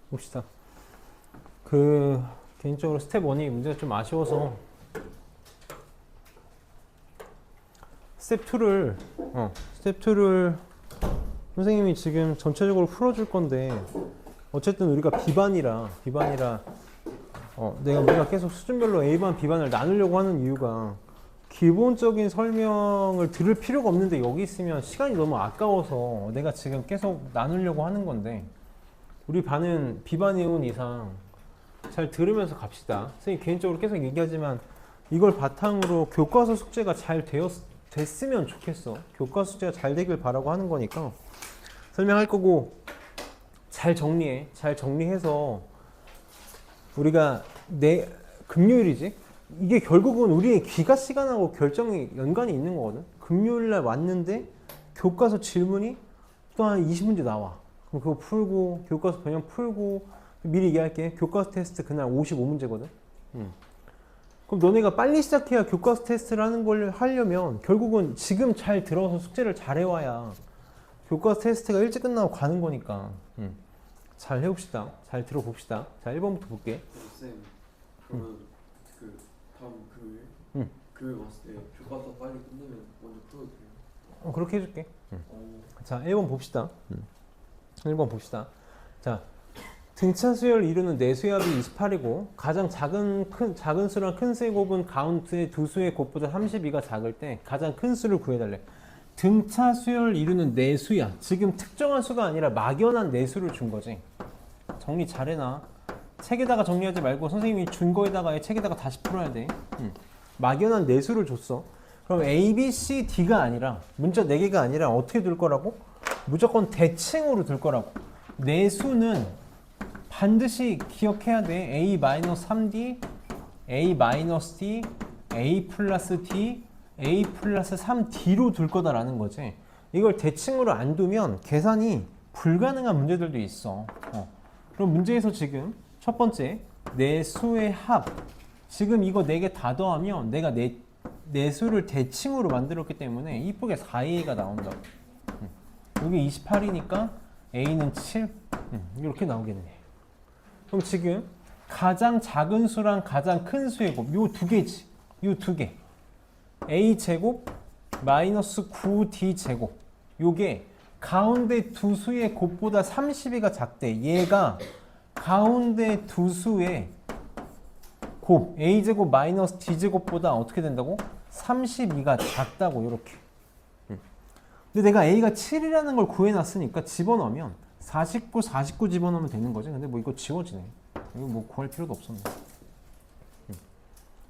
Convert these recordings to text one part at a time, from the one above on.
봅시다. 개인적으로 스텝 1이 문제가 좀 아쉬워서 스텝 2를 선생님이 지금 전체적으로 풀어줄 건데, 어쨌든 우리가 비반이라 우리가 계속 수준별로 A반, B반을 나누려고 하는 이유가 기본적인 설명을 들을 필요가 없는데 여기 있으면 시간이 너무 아까워서 내가 지금 계속 나누려고 하는 건데, 우리 반은 B반이 온 이상 잘 들으면서 갑시다. 선생님 개인적으로 계속 얘기하지만 이걸 바탕으로 교과서 숙제가 잘 됐으면 좋겠어. 교과서 숙제가 잘 되길 바라고 하는 거니까 설명할 거고, 잘 정리해서 우리가 금요일이지? 이게 결국은 우리의 귀가 시간하고 결정이 연관이 있는 거거든. 금요일날 왔는데 교과서 질문이 또 한 20문제 나와. 그럼 그거 풀고 교과서 변형 풀고, 미리 얘기할게. 교과서 테스트 그날 55문제거든. 그럼 너네가 빨리 시작해야 교과서 테스트를 하는 걸 하려면 결국은 지금 잘 들어서 숙제를 잘 해와야 교과서 테스트가 일찍 끝나고 가는 거니까. 잘 해봅시다. 잘 들어봅시다. 자, 1번부터 볼게. 쌤, 그러면 그 다음 금요일? 금요일 왔을 때 교과서 빨리 끝내면 먼저 풀어도 돼요? 그렇게 해줄게. 자, 1번 봅시다. 1번 봅시다. 자, 등차 수열을 이루는 내수의 합이 28이고 가장 작은 수랑 큰 수의 곱은 가운데 두 수의 곱보다 32가 작을 때 가장 큰 수를 구해달래. 등차 수열을 이루는 내수야. 지금 특정한 수가 아니라 막연한 내수를 준 거지. 정리 잘 해놔. 책에다가 정리하지 말고 선생님이 준 거에다가 책에다가 다시 풀어야 돼. 막연한 내수를 줬어. 그럼 A, B, C, D가 아니라, 문자 4개가 아니라 어떻게 둘 거라고? 무조건 대칭으로 둘 거라고. 내수는 반드시 기억해야 돼. A-3D, A-D, A 플러스 D, A 플러스 3D로 둘 거다라는 거지. 이걸 대칭으로 안 두면 계산이 불가능한 문제들도 있어. 그럼 문제에서 지금 첫 번째, 내수의 합. 지금 이거 4개 다 더하면 내가 내수를 대칭으로 만들었기 때문에 이쁘게 4A가 나온다고. 여기 28이니까 A는 7. 이렇게 나오겠네. 그럼 지금 가장 작은 수랑 가장 큰 수의 곱, 요 두 개지. 요 두 개. A 제곱 마이너스 9D 제곱. 요게 가운데 두 수의 곱보다 32가 작대. 얘가 가운데 두 수의 곱 A 제곱 마이너스 D 제곱보다 어떻게 된다고? 32가 작다고. 요렇게. 근데 내가 A가 7이라는 걸 구해놨으니까 집어넣으면 49 집어넣으면 되는 거지. 근데 뭐 이거 지워지네. 이거 뭐 구할 필요도 없었네.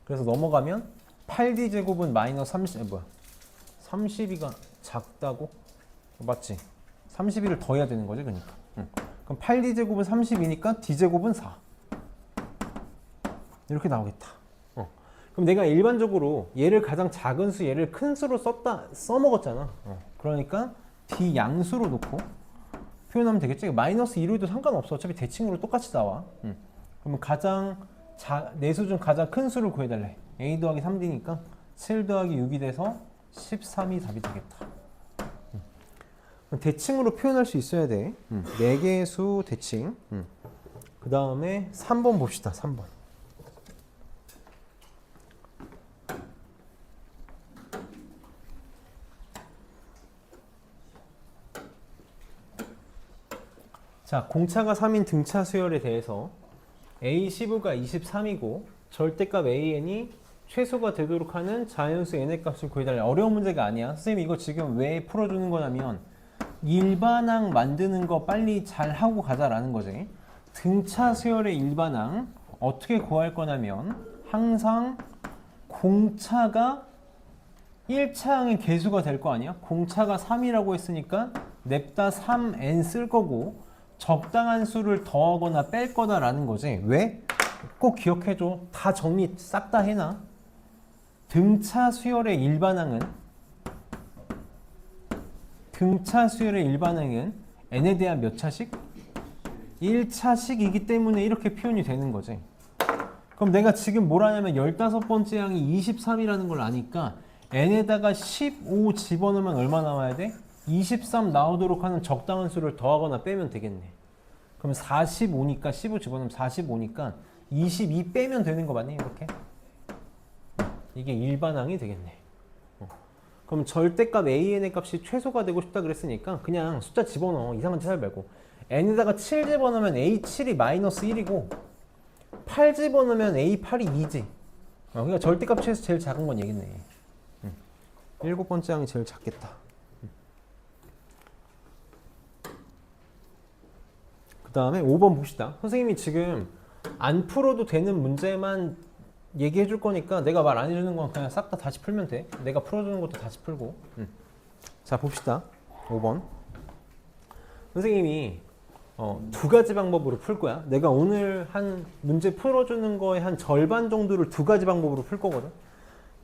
그래서 넘어가면 8D 제곱은 마이너스 32가 작다고? 맞지? 32를 더해야 되는 거지, 그러니까. 그럼 8D 제곱은 30이니까 D 제곱은 4. 이렇게 나오겠다. 그럼 내가 일반적으로 얘를 가장 작은 수, 얘를 큰 수로 써먹었잖아. 그러니까 D 양수로 놓고 표현하면 되겠지. 마이너스 2로 해도 상관없어. 어차피 대칭으로 똑같이 나와. 그러면 내수 중 가장 큰 수를 구해달래. A 더하기 3D니까 7 더하기 6이 돼서 13이 답이 되겠다. 대칭으로 표현할 수 있어야 돼. 4개의 수 대칭. 그 다음에 3번 봅시다. 3번. 자, 공차가 3인 등차 수열에 대해서 A 시부가 23이고 절대값 AN이 최소가 되도록 하는 자연수 n의 값을 구해달라. 어려운 문제가 아니야. 선생님 이거 지금 왜 풀어주는 거냐면 일반항 만드는 거 빨리 잘 하고 가자라는 거지. 등차 수열의 일반항 어떻게 구할 거냐면 항상 공차가 1차항의 개수가 될 거 아니야. 공차가 3이라고 했으니까 냅다 3n 쓸 거고 적당한 수를 더하거나 뺄 거다라는 거지. 왜? 꼭 기억해줘. 다 정리 싹 다 해놔. 등차 수열의 일반항은 n에 대한 몇 차식? 1차식이기 때문에 이렇게 표현이 되는 거지. 그럼 내가 지금 뭘 하냐면 15번째 항이 23이라는 걸 아니까 n에다가 15 집어넣으면 얼마 나와야 돼? 23 나오도록 하는 적당한 수를 더하거나 빼면 되겠네. 그럼 45니까 15 집어넣으면 45니까 22 빼면 되는 거 맞니? 이렇게. 이게 일반항이 되겠네. 그럼 절대값 AN의 값이 최소가 되고 싶다 그랬으니까 그냥 숫자 집어넣어. 이상한 짓 하지 말고. n에다가 7 집어넣으면 A7이 마이너스 1이고 8 집어넣으면 A8이 2지. 그러니까 절대값 중에서 제일 작은 건 얘겠네. 7번째 항이 제일 작겠다. 그 다음에 5번 봅시다. 선생님이 지금 안 풀어도 되는 문제만 얘기해 줄 거니까 내가 말 안 해주는 건 그냥 싹 다 다시 풀면 돼. 내가 풀어주는 것도 다시 풀고. 자, 봅시다. 5번. 선생님이 두 가지 방법으로 풀 거야. 내가 오늘 한 문제 풀어주는 거의 한 절반 정도를 두 가지 방법으로 풀 거거든.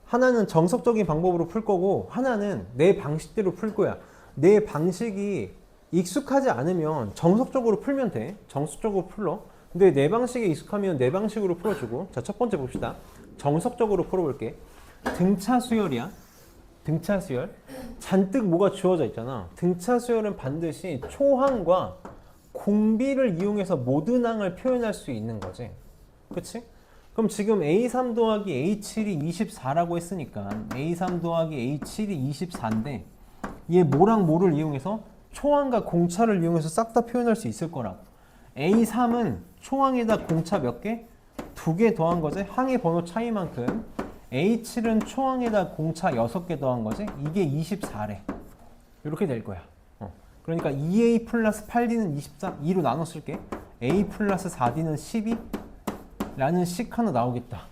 하나는 정석적인 방법으로 풀 거고 하나는 내 방식대로 풀 거야. 내 방식이 익숙하지 않으면 정석적으로 풀면 돼. 정석적으로 풀러. 근데 내 방식에 익숙하면 내 방식으로 풀어주고. 자, 첫 번째 봅시다. 정석적으로 풀어볼게. 등차 수열이야. 등차 수열. 잔뜩 뭐가 주어져 있잖아. 등차 수열은 반드시 초항과 공비를 이용해서 모든 항을 표현할 수 있는 거지. 그치? 그럼 지금 A3 더하기 A7이 24라고 했으니까 A3 더하기 A7이 24인데 얘 뭐랑 뭐를 이용해서 초항과 공차를 이용해서 싹 다 표현할 수 있을 거라고. A3은 초항에다 공차 몇 개? 2개 더한 거지. 항의 번호 차이만큼. A7은 초항에다 공차 6개 더한 거지. 이게 24래. 이렇게 될 거야. 그러니까 2A 플러스 8D는 24. 2로 나눠 쓸게. A 플러스 4D는 12 라는 식 하나 나오겠다.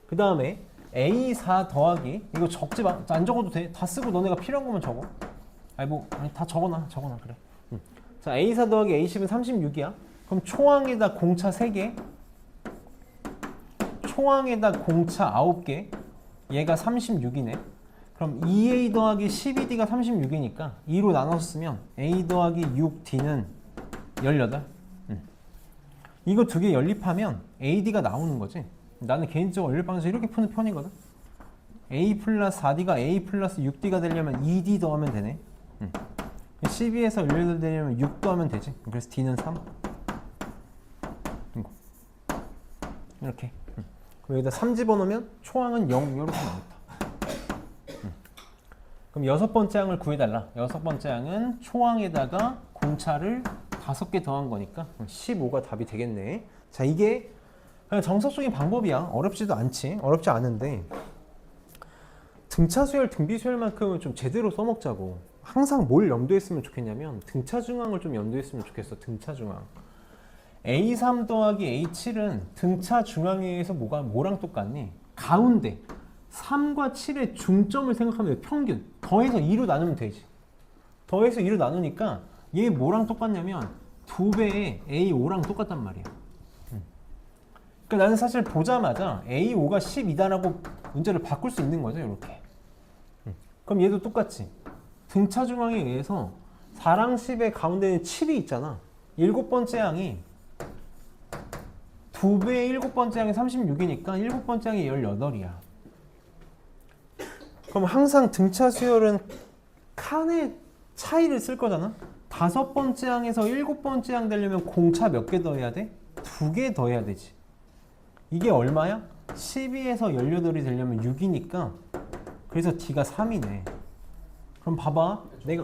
그 다음에 A4 더하기 이거 적지 마. 안 적어도 돼. 다 쓰고 너네가 필요한 것만 적어. 아니 다 적어놔 그래. 자, A4 더하기 A10은 36이야. 그럼 초항에다 공차 3개, 초항에다 공차 9개, 얘가 36이네. 그럼 2A 더하기 12D가 36이니까 2로 나눠서 쓰면 A 더하기 6D는 18. 이거 두 개 연립하면 AD가 나오는 거지. 나는 개인적으로 연립 방식을 이렇게 푸는 편이거든. A 플러스 4D가 A 플러스 6D가 되려면 2D 더하면 되네. 12에서 18 되려면 6 더하면 되지. 그래서 D는 3. 이렇게. 그럼 여기다 3 집어넣으면 초항은 0 이렇게 나왔다. 그럼 여섯 번째 항을 구해달라. 여섯 번째 항은 초항에다가 공차를 5개 더한 거니까 15가 답이 되겠네. 자, 이게 그냥 정석적인 방법이야. 어렵지도 않지. 어렵지 않은데 등차 수열, 등비 수열만큼은 좀 제대로 써먹자고. 항상 뭘 염두에 쓰면 좋겠냐면 등차 중항을 좀 염두에 쓰면 좋겠어. 등차 중항. A3 더하기 A7은 등차 중항에 의해서 뭐랑 똑같니? 가운데 3과 7의 중점을 생각하면 돼. 평균. 더해서 2로 나누면 되지. 더해서 2로 나누니까 얘 뭐랑 똑같냐면 2배의 A5랑 똑같단 말이야. 그러니까 나는 사실 보자마자 A5가 12다라고 문제를 바꿀 수 있는 거죠. 이렇게. 그럼 얘도 똑같지. 등차 중항에 의해서 4랑 10의 가운데는 7이 있잖아. 7번째 항이 2배의 7번째 항이 36이니까 7번째 항이 18이야. 그럼 항상 등차 수열은 칸의 차이를 쓸 거잖아. 5번째 항에서 7번째 항 되려면 공차 몇 개 더해야 돼? 2개 더해야 되지. 이게 얼마야? 12에서 18이 되려면 6이니까 그래서 D가 3이네. 그럼 봐봐. 내가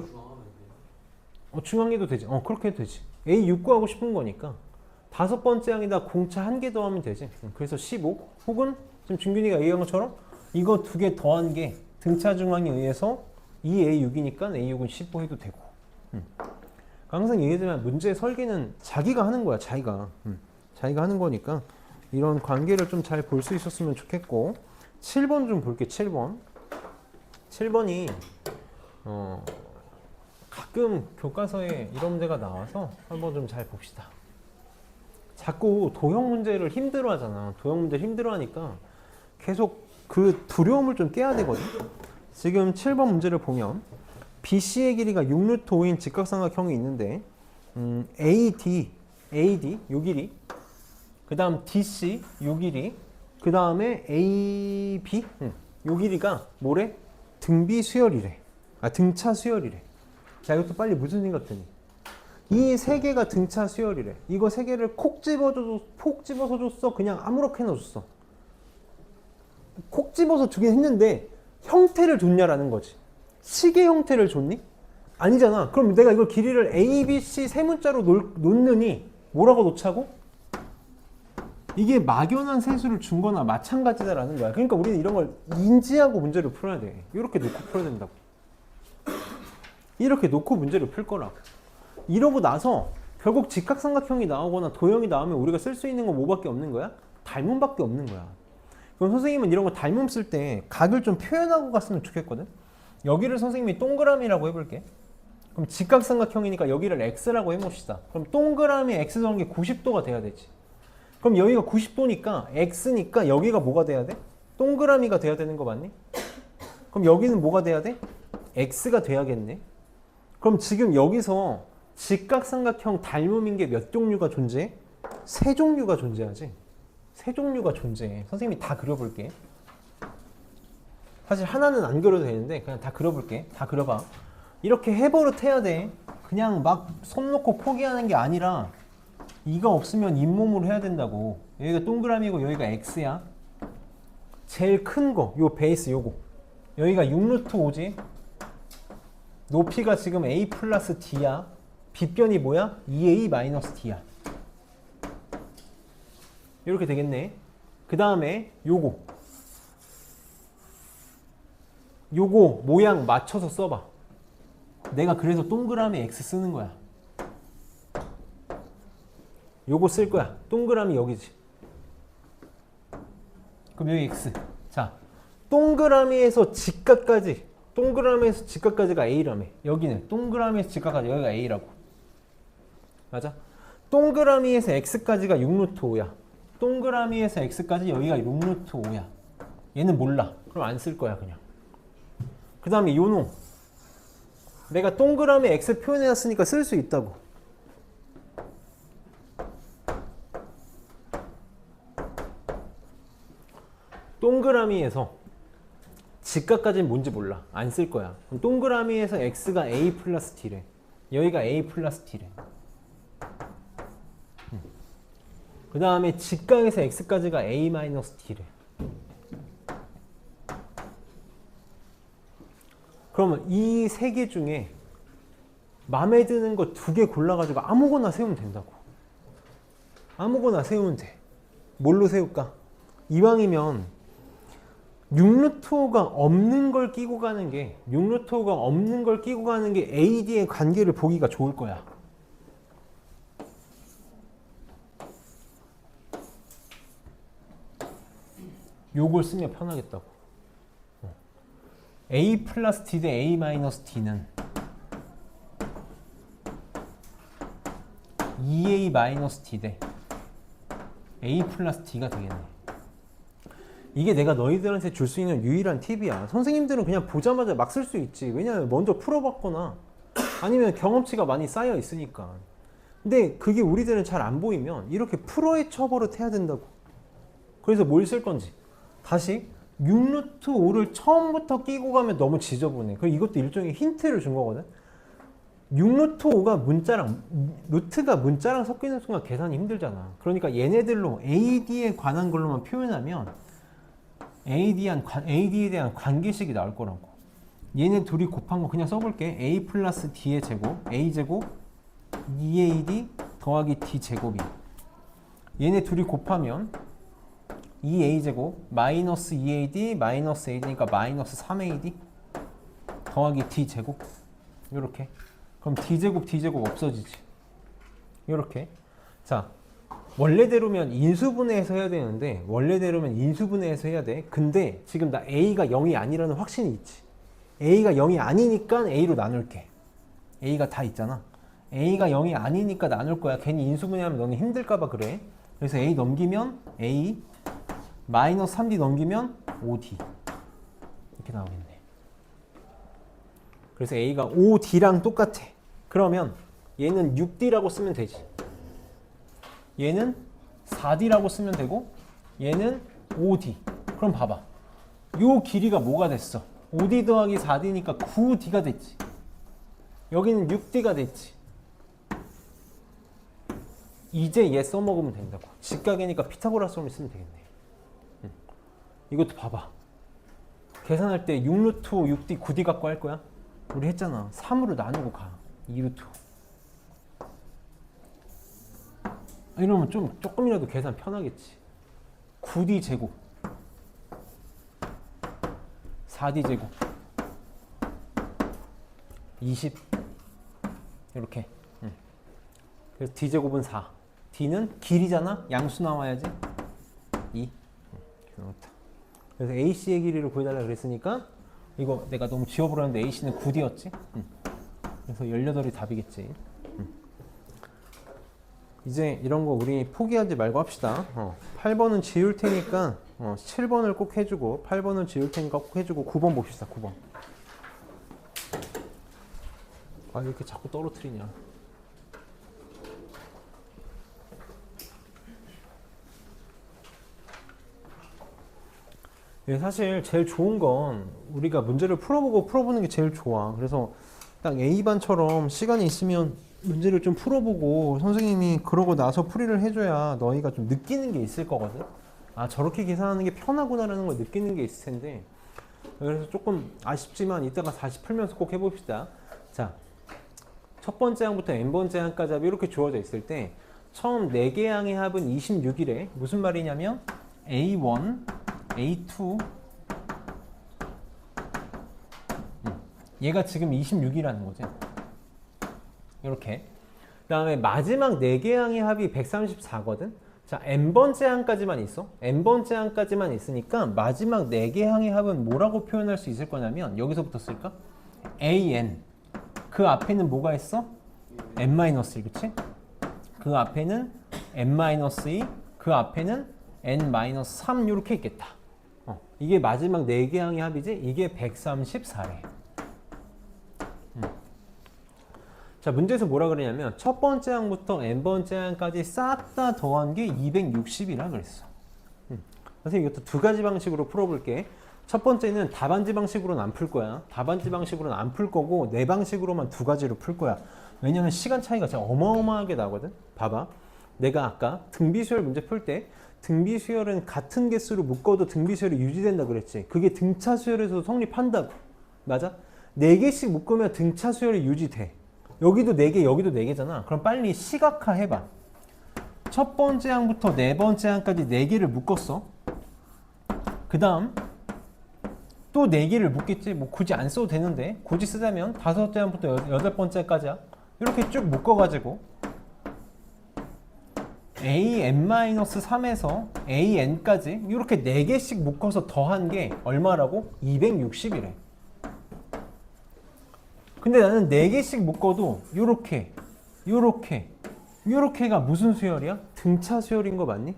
중앙해도 되지. 그렇게 해도 되지. A 6 구하고 싶은 거니까 5번째 항에다 공차 1개 더하면 되지. 그래서 15 혹은 지금 준균이가 얘기한 것처럼 이거 2개 더한 게 등차 중앙에 의해서 2A6이니까 A6은 15 해도 되고. 항상 얘기하지만 문제 설계는 자기가 하는 거야. 자기가 하는 거니까 이런 관계를 좀 잘 볼 수 있었으면 좋겠고. 7번 좀 볼게. 7번이 가끔 교과서에 이런 문제가 나와서 한번 좀 잘 봅시다. 자꾸 도형 문제를 힘들어 하잖아. 도형 문제를 힘들어 하니까 계속 그 두려움을 좀 깨야 되거든. 지금 7번 문제를 보면 BC의 길이가 6루트 5인 직각삼각형이 있는데 AD 요 길이, 그 다음 DC 요 길이, 그 다음에 AB 요 길이가 뭐래? 등비 수열이래. 등차 수열이래. 자, 이것도 빨리 무슨 생각 드니? 이 세 개가 등차 수열이래. 이거 세 개를 콕 집어서 줬어. 그냥 아무렇게나 줬어. 콕 집어서 주긴 했는데 형태를 줬냐라는 거지. 시계 형태를 줬니? 아니잖아. 그럼 내가 이걸 길이를 A, B, C 세 문자로 놓느니 뭐라고 놓자고? 이게 막연한 세수를 준 거나 마찬가지다라는 거야. 그러니까 우리는 이런 걸 인지하고 문제를 풀어야 돼. 이렇게 놓고 풀어야 된다고. 이렇게 놓고 문제를 풀 거라고. 이러고 나서 결국 직각삼각형이 나오거나 도형이 나오면 우리가 쓸 수 있는 건 뭐밖에 없는 거야? 닮음밖에 없는 거야. 그럼 선생님은 이런 거 닮음 쓸 때 각을 좀 표현하고 갔으면 좋겠거든. 여기를 선생님이 동그라미라고 해볼게. 그럼 직각삼각형이니까 여기를 x라고 해봅시다. 그럼 동그라미 x 전개 90도가 돼야 되지. 그럼 여기가 90도니까 x니까 여기가 뭐가 돼야 돼? 동그라미가 돼야 되는 거 맞니? 그럼 여기는 뭐가 돼야 돼? x가 돼야겠네. 그럼 지금 여기서 직각삼각형 닮음인 게 몇 종류가 존재해? 세 종류가 존재하지. 세 종류가 존재해. 선생님이 다 그려볼게. 사실 하나는 안 그려도 되는데 그냥 다 그려볼게. 다 그려봐. 이렇게 해버릇 해야 돼. 그냥 막 손 놓고 포기하는 게 아니라 이가 없으면 잇몸으로 해야 된다고. 여기가 동그라미고 여기가 x야. 제일 큰 거, 요 베이스 요거. 여기가 6루트 5지. 높이가 지금 a 플러스 d야. 빗변이 뭐야? 2a 마이너스 d야. 이렇게 되겠네. 그 다음에 요거 모양 맞춰서 써봐. 내가 그래서 동그라미 x 쓰는 거야. 요거 쓸 거야. 동그라미 여기지. 그럼 여기 x. 자, 동그라미에서 직각까지가 a라며. 여기는 동그라미에서 직각까지 여기가 a라고. 맞아? 동그라미에서 x까지가 6루트 5야. 동그라미에서 x까지 여기가 6루트 5야. 얘는 몰라. 그럼 안 쓸 거야 그냥. 그 다음에 요놈. 내가 동그라미 x 표현해놨으니까 쓸 수 있다고. 동그라미에서 직각까지는 뭔지 몰라. 안 쓸 거야. 그럼 동그라미에서 x가 a 플러스 d래. 여기가 a 플러스 d래. 그 다음에 직각에서 x까지가 a 마이너스 d래. 그러면 이 세 개 중에 마음에 드는 거 2개 골라가지고 아무거나 세우면 된다고. 아무거나 세우면 돼. 뭘로 세울까? 이왕이면 6루트5가 없는 걸 끼고 가는 게 AD의 관계를 보기가 좋을 거야. 요걸 쓰면 편하겠다고. A 플러스 D 대 A 마이너스 D는 2A 마이너스 D 대 A 플러스 D가 되겠네. 이게 내가 너희들한테 줄 수 있는 유일한 팁이야. 선생님들은 그냥 보자마자 막 쓸 수 있지. 왜냐면 먼저 풀어봤거나 아니면 경험치가 많이 쌓여 있으니까. 근데 그게 우리들은 잘 안 보이면 이렇게 풀어의 처벌을 해야 된다고. 그래서 뭘 쓸 건지 다시 6루트 5를 처음부터 끼고 가면 너무 지저분해. 그리고 이것도 일종의 힌트를 준 거거든. 6루트 5가 루트가 문자랑 섞이는 순간 계산이 힘들잖아. 그러니까 얘네들로 AD에 관한 걸로만 표현하면 AD에 대한 관계식이 나올 거라고. 얘네 둘이 곱한 거 그냥 써볼게. A 플러스 D의 제곱, A 제곱 2AD 더하기 D 제곱이야. 얘네 둘이 곱하면 2A 제곱 마이너스 2AD 마이너스 AD니까 마이너스 3AD 더하기 D 제곱. 요렇게. 그럼 D 제곱 없어지지. 요렇게. 자, 원래대로면 인수분해해서 해야 되는데 인수분해해서 해야 돼. 근데 지금 나 A가 0이 아니라는 확신이 있지. A가 0이 아니니까 A로 나눌게. A가 다 있잖아. A가 0이 아니니까 나눌 거야. 괜히 인수분해하면 너는 힘들까봐 그래. 그래서 A 넘기면 A 마이너스 3D 넘기면 5D 이렇게 나오겠네. 그래서 A가 5D랑 똑같아. 그러면 얘는 6D라고 쓰면 되지. 얘는 4D라고 쓰면 되고 얘는 5D. 그럼 봐봐. 요 길이가 뭐가 됐어? 5D 더하기 4D니까 9D가 됐지. 여기는 6D가 됐지. 이제 얘 써먹으면 된다고. 직각이니까 피타고라스 formul 쓰면 되겠네. 이것도 봐봐. 계산할 때 6루트 6D 9D 갖고 할 거야? 우리 했잖아. 3으로 나누고 가. 2루트. 이러면 조금이라도 계산 편하겠지. 9D 제곱 4D 제곱 20 이렇게. 그래서 D 제곱은 4. D는 길이잖아. 양수 나와야지. 2. 그렇다. 그래서 AC의 길이를 구해달라 그랬으니까 이거 내가 너무 지워버렸는데 AC는 9D였지. 그래서 18이 답이겠지. 이제 이런 거 우리 포기하지 말고 합시다. 8번은 지울 테니까 7번을 꼭 해주고 8번은 지울 테니까 꼭 해주고 9번 봅시다. 9번. 아, 왜 이렇게 자꾸 떨어뜨리냐. 사실 제일 좋은 건 우리가 문제를 풀어보는 게 제일 좋아. 그래서 딱 A반처럼 시간이 있으면 문제를 좀 풀어보고 선생님이 그러고 나서 풀이를 해줘야 너희가 좀 느끼는 게 있을 거거든. 아, 저렇게 계산하는 게 편하구나라는 걸 느끼는 게 있을 텐데. 그래서 조금 아쉽지만 이따가 다시 풀면서 꼭 해봅시다. 자, 첫 번째 항부터 n번째 항까지 합이 이렇게 주어져 있을 때 처음 4개 항의 합은 26이래. 무슨 말이냐면 A1, A2 얘가 지금 26이라는 거지. 이렇게. 그 다음에 마지막 4개 항의 합이 134거든. 자, n번째 항까지만 있어. n번째 항까지만 있으니까 마지막 4개 항의 합은 뭐라고 표현할 수 있을 거냐면 여기서부터 쓸까? an. 그 앞에는 뭐가 있어? n-1, 그치? 그 앞에는 n-2, 그 앞에는 n-3 이렇게 있겠다. 이게 마지막 4개 항의 합이지? 이게 134래. 자, 문제에서 뭐라 그러냐면 첫 번째 항부터 n번째 항까지 싹 다 더한 게 260이라 그랬어. 그래서 이것도 두 가지 방식으로 풀어볼게. 첫 번째는 답안지 방식으로는 안 풀 거야. 답안지 방식으로는 안 풀 거고 내 방식으로만 두 가지로 풀 거야. 왜냐면 시간 차이가 진짜 어마어마하게 나거든. 봐봐. 내가 아까 등비수열 문제 풀 때 등비수열은 같은 개수로 묶어도 등비수열이 유지된다 그랬지. 그게 등차 수열에서도 성립한다고. 맞아? 4개씩 묶으면 등차 수열이 유지돼. 여기도 4개, 여기도 4개잖아. 그럼 빨리 시각화 해봐. 첫 번째 항부터 4번째 항까지 4개를 묶었어. 그 다음 또 4개를 묶겠지. 뭐 굳이 안 써도 되는데 굳이 쓰자면 5번째 항부터 8번째까지야. 이렇게 쭉 묶어가지고 an-3에서 an까지 이렇게 4개씩 묶어서 더한 게 얼마라고? 260이래. 근데 나는 4개씩 묶어도 요렇게가 무슨 수열이야? 등차 수열인 거 맞니?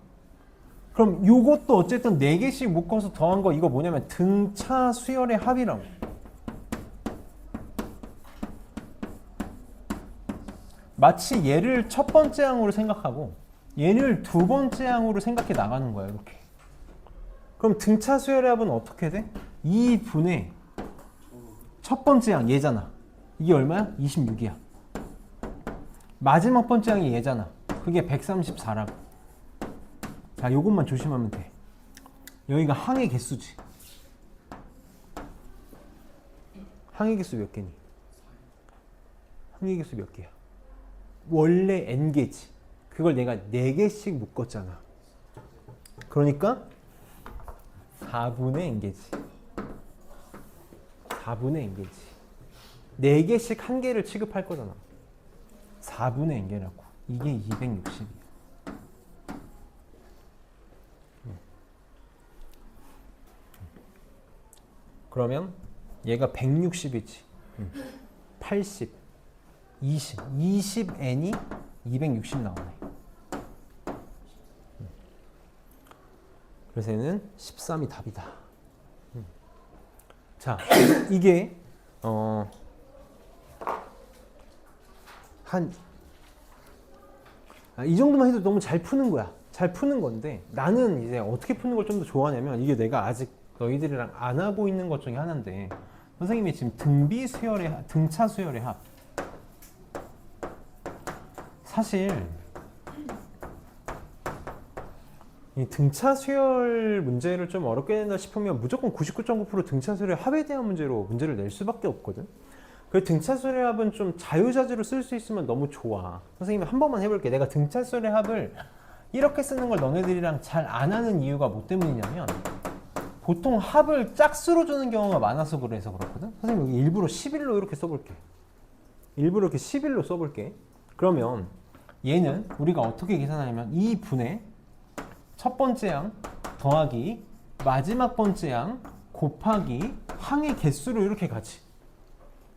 그럼 요것도 어쨌든 4개씩 묶어서 더한 거 이거 뭐냐면 등차 수열의 합이라고. 마치 얘를 첫 번째 항으로 생각하고 얘를 두 번째 항으로 생각해 나가는 거야. 이렇게. 그럼 등차 수열의 합은 어떻게 돼? 2분의 첫 번째 항 얘잖아. 이게 얼마야? 26이야. 마지막 번째 항이 얘잖아. 그게 134라고. 자, 요것만 조심하면 돼. 여기가 항의 개수지. 항의 개수 몇 개니? 항의 개수 몇 개야? 원래 n개지. 그걸 내가 4개씩 묶었잖아. 그러니까 4분의 n개지. 4분의 n개지. 4개씩 한 개를 취급할 거잖아. 4분의 n개라고. 이게 260이야. 그러면 얘가 160이지. 80, 20, 20n이 260 나오네. 그래서 얘는 13이 답이다. 자, 이게 이 정도만 해도 너무 잘 푸는 거야. 잘 푸는 건데 나는 이제 어떻게 푸는 걸 좀 더 좋아하냐면 이게 내가 아직 너희들이랑 안 하고 있는 것 중에 하나인데 선생님이 지금 등차 수열의 합 사실 이 등차 수열 문제를 좀 어렵게 낸다 싶으면 무조건 99.9% 등차 수열의 합에 대한 문제로 문제를 낼 수밖에 없거든. 그 등차 수열의 합은 좀 자유자재로 쓸 수 있으면 너무 좋아. 선생님이 한 번만 해볼게. 내가 등차 수열의 합을 이렇게 쓰는 걸 너네들이랑 잘 안 하는 이유가 뭐 때문이냐면 보통 합을 짝수로 주는 경우가 많아서 그래서 그렇거든. 선생님 여기 일부러 11로 이렇게 써볼게. 일부러 이렇게 11로 써볼게. 그러면 얘는 우리가 어떻게 계산하냐면 2분의 첫 번째 양 더하기 마지막 번째 양 곱하기 항의 개수로 이렇게 가지.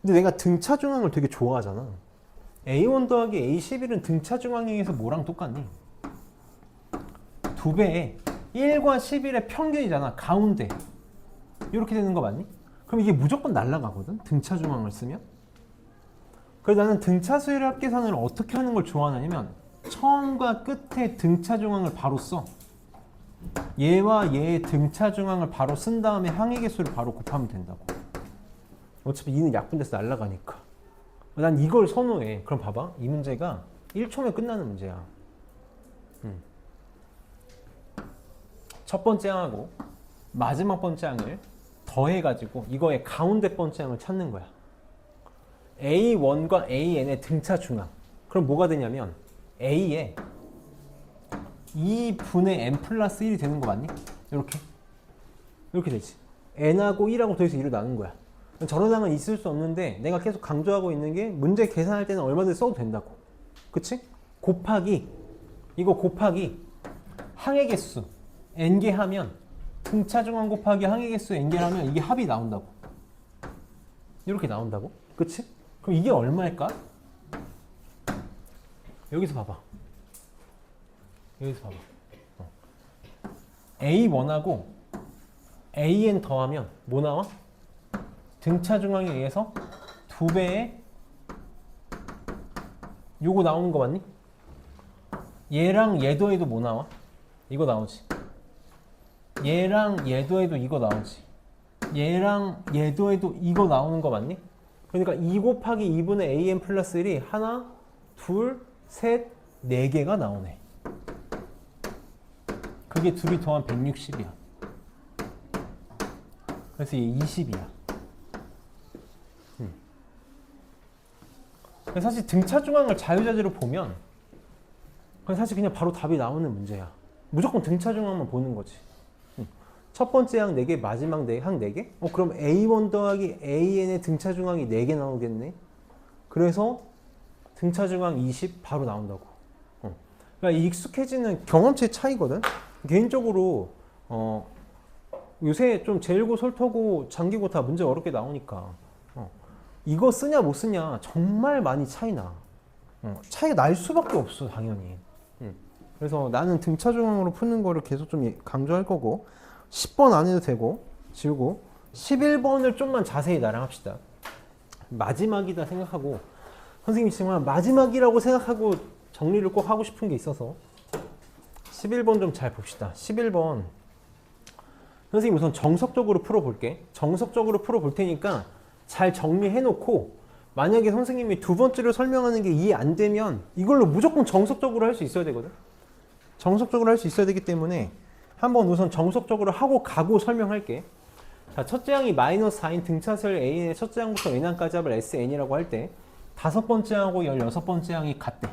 근데 내가 등차 중앙을 되게 좋아하잖아. A1 더하기 A11은 등차 중앙에서 뭐랑 똑같니? 2배에 1과 11의 평균이잖아. 가운데 이렇게 되는 거 맞니? 그럼 이게 무조건 날아가거든. 등차 중앙을 쓰면. 그래서 나는 등차 수열의 합 계산을 어떻게 하는 걸 좋아하냐면 처음과 끝에 등차 중앙을 바로 써. 얘와 얘의 등차 중앙을 바로 쓴 다음에 항의 개수를 바로 곱하면 된다고. 어차피 이는 약분돼서 날아가니까. 난 이걸 선호해. 그럼 봐봐. 이 문제가 1초면 끝나는 문제야. 첫 번째 항하고 마지막 번째 항을 더해가지고 이거의 가운데 번째 항을 찾는 거야. A1과 AN의 등차 중앙. 그럼 뭐가 되냐면 A에 2분의 n 플러스 1이 되는 거 맞니? 이렇게 되지. n하고 1하고 더해서 2로 나눈 거야. 저런 항은 있을 수 없는데 내가 계속 강조하고 있는 게 문제 계산할 때는 얼마든지 써도 된다고. 그치? 곱하기 이거 곱하기 항의 개수 n개 하면 등차 중앙 곱하기 항의 개수 n개 하면 이게 합이 나온다고. 이렇게 나온다고. 그치? 그럼 이게 얼마일까? 여기서 봐봐. 여기서 봐봐. A1하고 AN 더하면 뭐 나와? 등차 중앙에 의해서 2배의 요거 나오는 거 맞니? 얘랑 얘 더해도 뭐 나와? 이거 나오지. 얘랑 얘 더해도 이거 나오지. 얘랑 얘 더해도 이거 나오는 거 맞니? 그러니까 2 곱하기 2분의 AN 플러스 1이 하나, 둘, 셋, 4개가 나오네. 그게 둘이 더한 160이야. 그래서 얘 20이야. 사실 등차 중앙을 자유자재로 보면 그건 사실 그냥 바로 답이 나오는 문제야. 무조건 등차 중앙만 보는 거지. 첫 번째 항 4개, 마지막 항 4개? 그럼 A1 더하기 AN의 등차 중앙이 4개 나오겠네? 그래서 등차 중앙 20 바로 나온다고. 그러니까 익숙해지는 경험치의 차이거든? 개인적으로 요새 좀 제일고 솔터고 장기고 다 문제 어렵게 나오니까 이거 쓰냐 못 쓰냐 정말 많이 차이나. 차이가 날 수밖에 없어 당연히. 그래서 나는 등차 중앙으로 푸는 거를 계속 좀 강조할 거고 10번 안 해도 되고 지우고 11번을 좀만 자세히 나랑 합시다. 마지막이다 생각하고 선생님이 정말 마지막이라고 생각하고 정리를 꼭 하고 싶은 게 있어서 11번 좀 잘 봅시다. 11번 선생님 우선 정석적으로 풀어볼게. 정석적으로 풀어볼 테니까 잘 정리해놓고 만약에 선생님이 두 번째로 설명하는 게 이해 안 되면 이걸로 무조건 정석적으로 할 수 있어야 되거든. 정석적으로 할 수 있어야 되기 때문에 한번 우선 정석적으로 하고 가고 설명할게. 자, 첫째 항이 마이너스 4인 등차수열 A의 첫째 항부터 N항까지 합을 SN이라고 할 때 다섯 번째 항하고 16번째 항이 같대.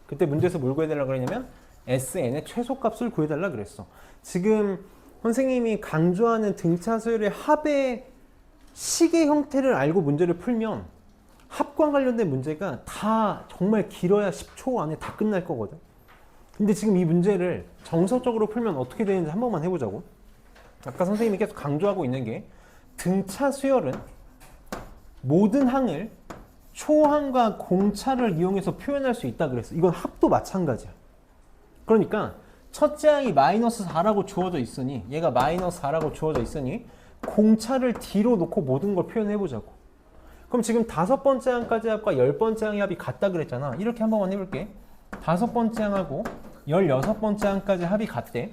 그때 문제에서 뭘 구해달라고 그랬냐면 SN의 최소값을 구해달라 그랬어. 지금 선생님이 강조하는 등차수열의 합의 식의 형태를 알고 문제를 풀면 합과 관련된 문제가 다 정말 길어야 10초 안에 다 끝날 거거든. 근데 지금 이 문제를 정석적으로 풀면 어떻게 되는지 한 번만 해보자고. 아까 선생님이 계속 강조하고 있는 게 등차 수열은 모든 항을 초항과 공차를 이용해서 표현할 수 있다 그랬어. 이건 합도 마찬가지야. 그러니까 첫째 항이 마이너스 4라고 주어져 있으니 얘가 마이너스 4라고 주어져 있으니 공차를 뒤로 놓고 모든 걸 표현해보자고. 그럼 지금 다섯 번째 항까지 합과 10번째 항의 합이 같다 그랬잖아. 이렇게 한 번만 해볼게. 다섯 번째 항하고 16번째 항까지 합이 같대.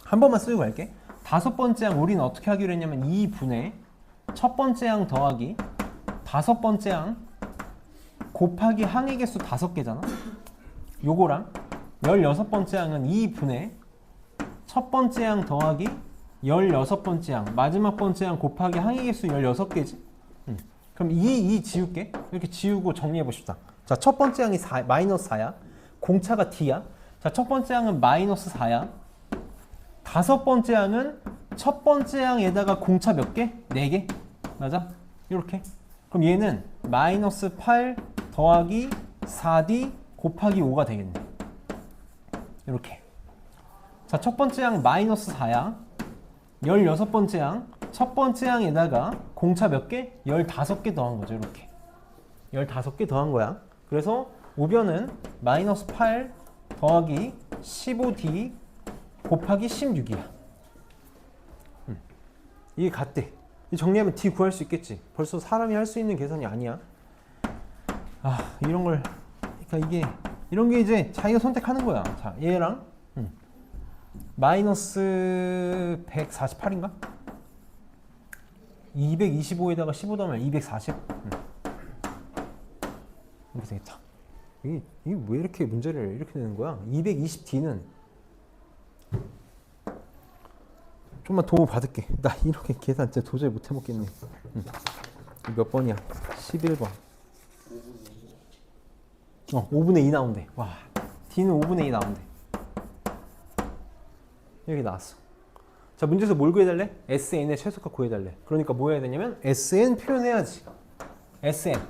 한 번만 쓰고 갈게. 다섯 번째 항 우리는 어떻게 하기로 했냐면 2분의 첫 번째 항 더하기 다섯 번째 항 곱하기 항의 개수 5개잖아. 요거랑 16번째 항은 2분의 첫 번째 항 더하기 16번째 항, 마지막 번째 항 곱하기 항의 개수 16개지? 그럼 이 지울게. 이렇게 지우고 정리해 봅시다. 자, 첫 번째 항이 마이너스 4야. 공차가 D야. 자, 첫 번째 항은 마이너스 4야. 다섯 번째 항은 첫 번째 항에다가 공차 몇 개? 4개. 맞아? 이렇게. 그럼 얘는 마이너스 8 더하기 4D 곱하기 5가 되겠네. 이렇게. 자, 첫 번째 항 마이너스 4야. 16번째 항. 첫 번째 항에다가 공차 몇 개? 15개 더한 거죠. 이렇게. 15개 더한 거야. 그래서 우변은 마이너스 8 더하기 15D 곱하기 16이야. 이게 같대. 이 정리하면 D 구할 수 있겠지. 벌써 사람이 할 수 있는 계산이 아니야. 이런 걸, 그러니까 이런 게 이제 자기가 선택하는 거야. 자, 얘랑 마이너스 148인가? 225에다가 15 더하면 240. 이렇게 되겠다. 이게 왜 이렇게 문제를 이렇게 내는 거야? 220D는 좀만 도움 받을게. 나 이렇게 계산 진짜 도저히 못 해먹겠네. 몇 번이야? 11번. 5분의 2 나온대. 와, D는 5분의 2 나온대. 이렇게 나왔어. 자, 문제에서 뭘 구해달래? SN의 최소값 구해달래. 그러니까 뭐 해야 되냐면 SN 표현해야지. SN.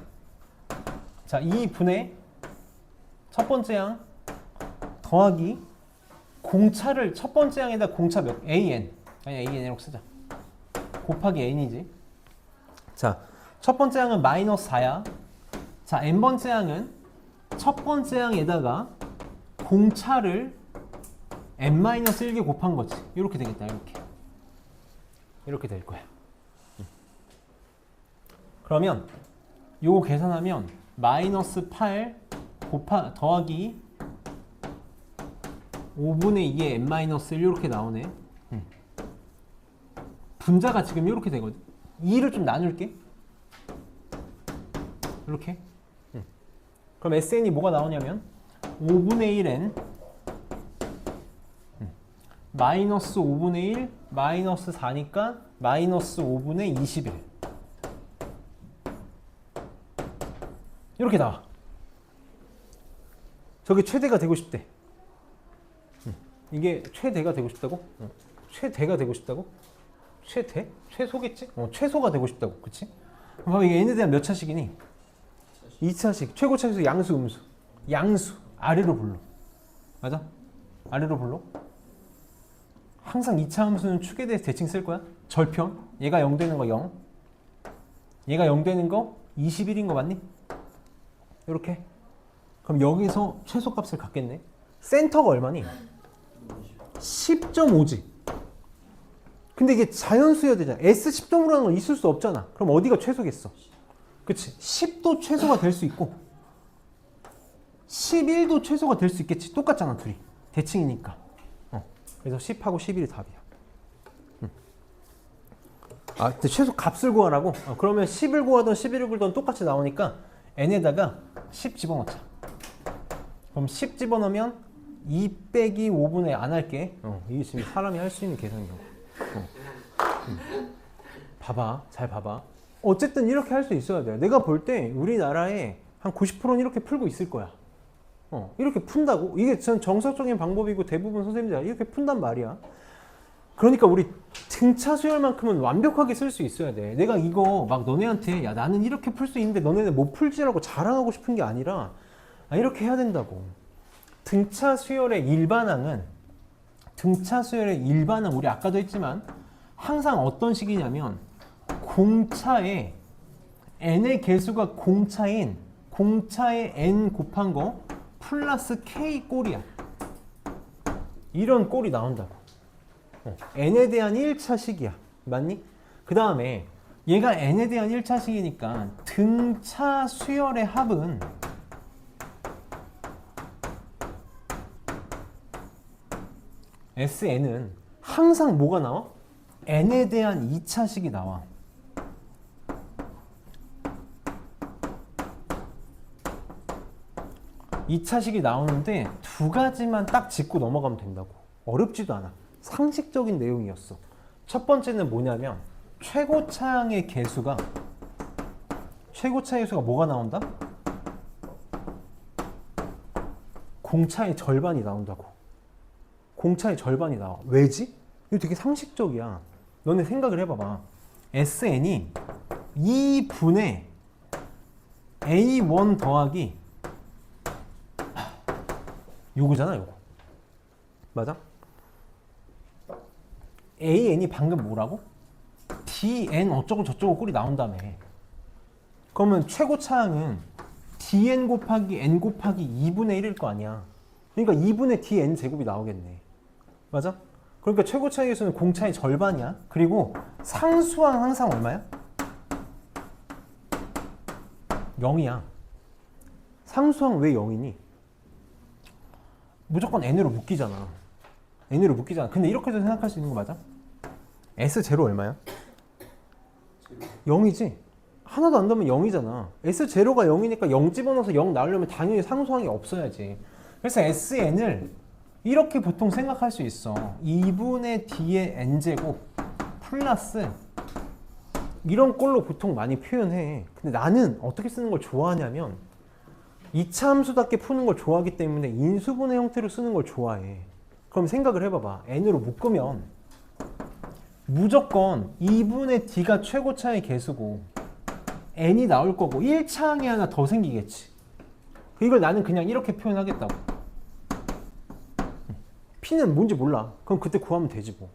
자, 2분의 첫 번째 항 더하기 공차를 첫 번째 항에다 공차 몇? AN. 아니, AN이라고 쓰자. 곱하기 N이지. 자, 첫 번째 항은 마이너스 4야. 자, N번째 항은 첫 번째 항에다가 공차를 n-1개 곱한 거지. 이렇게 되겠다. 이렇게 될 거야. 그러면 요거 계산하면 마이너스 8 더하기 5분의 2의 n-1 이렇게 나오네. 분자가 지금 이렇게 되거든. 2를 좀 나눌게. 이렇게. 그럼 SN이 뭐가 나오냐면 5분의 1n 마이너스 5분의 1 마이너스 4니까 마이너스 5분의 21 이렇게 나와. 저게 최대가 되고 싶대. 이게 최대가 되고 싶다고? 최대가 되고 싶다고? 최대? 최소겠지? 최소가 되고 싶다고. 그치? 그럼 이게 n에 대한 몇 차식이니? 2차식. 최고 차식은 양수, 음수. 양수. 아래로 불러. 맞아? 아래로 불러? 항상 2차 함수는 축에 대해서 대칭 쓸 거야. 절편. 얘가 0 되는 거 0. 얘가 0 되는 거 21인 거 맞니? 이렇게. 그럼 여기서 최소값을 갖겠네. 센터가 얼마니? 10.5지. 근데 이게 자연수여야 되잖아. S 10점으로 하는 건 있을 수 없잖아. 그럼 어디가 최소겠어? 그치? 10도 최소가 될 수 있고 11도 최소가 될 수 있겠지. 똑같잖아, 둘이. 대칭이니까. 그래서 10하고 11이 답이야. 근데 최소 값을 구하라고? 그러면 10을 구하던 11을 구하던 똑같이 나오니까 n에다가 10 집어넣자. 그럼 10 집어넣으면 2 빼기 5분의 안 할게. 이게 지금 사람이 할 수 있는 계산이야. 봐봐. 잘 봐봐. 어쨌든 이렇게 할 수 있어야 돼. 내가 볼 때 우리나라에 한 90%는 이렇게 풀고 있을 거야. 이렇게 푼다고? 이게 전 정석적인 방법이고 대부분 선생님들 이렇게 푼단 말이야. 그러니까 우리 등차 수열만큼은 완벽하게 쓸 수 있어야 돼. 내가 이거 막 너네한테 야 나는 이렇게 풀 수 있는데 너네는 못 풀지라고 자랑하고 싶은 게 아니라 이렇게 해야 된다고. 등차 수열의 일반항은 우리 아까도 했지만 항상 어떤 식이냐면 공차에 n의 개수가 공차에 n 곱한 거 플러스 k 꼴이야. 이런 꼴이 나온다고. n에 대한 1차식이야. 맞니? 그 다음에 얘가 n에 대한 1차식이니까 등차 수열의 합은 SN은 항상 뭐가 나와? n에 대한 2차식이 나와. 2차식이 나오는데 두 가지만 딱 짚고 넘어가면 된다고. 어렵지도 않아. 상식적인 내용이었어. 첫 번째는 뭐냐면 최고차항의 개수가 뭐가 나온다? 공차의 절반이 나온다고. 공차의 절반이 나와. 왜지? 이거 되게 상식적이야. 너네 생각을 해봐봐. SN이 2분의 A1 더하기 요거잖아, 요거. 맞아? AN이 방금 뭐라고? DN 어쩌고 저쩌고 꼴이 나온다며. 그러면 최고차항은 DN 곱하기 N 곱하기 2분의 1일 거 아니야. 그러니까 2분의 DN 제곱이 나오겠네. 맞아? 그러니까 최고차의 개수는 공차의 절반이야. 그리고 상수항 항상 얼마야? 0이야. 상수항 왜 0이니? 무조건 n으로 묶이잖아. n으로 묶이잖아. 근데 이렇게도 생각할 수 있는 거 맞아? S0 얼마야? 0이지? 하나도 안 더하면 0이잖아. S0가 0이니까 0 집어넣어서 0 나오려면 당연히 상수항이 없어야지. 그래서 SN을 이렇게 보통 생각할 수 있어. 2분의 D의 N제곱 플러스 이런 꼴로 보통 많이 표현해. 근데 나는 어떻게 쓰는 걸 좋아하냐면 2차 함수답게 푸는 걸 좋아하기 때문에 인수분해 형태로 쓰는 걸 좋아해. 그럼 생각을 해봐봐. N으로 묶으면 무조건 2분의 D가 최고차의 개수고 N이 나올 거고 1차항이 하나 더 생기겠지. 이걸 나는 그냥 이렇게 표현하겠다고. P는 뭔지 몰라. 그럼 그때 구하면 되지 뭐.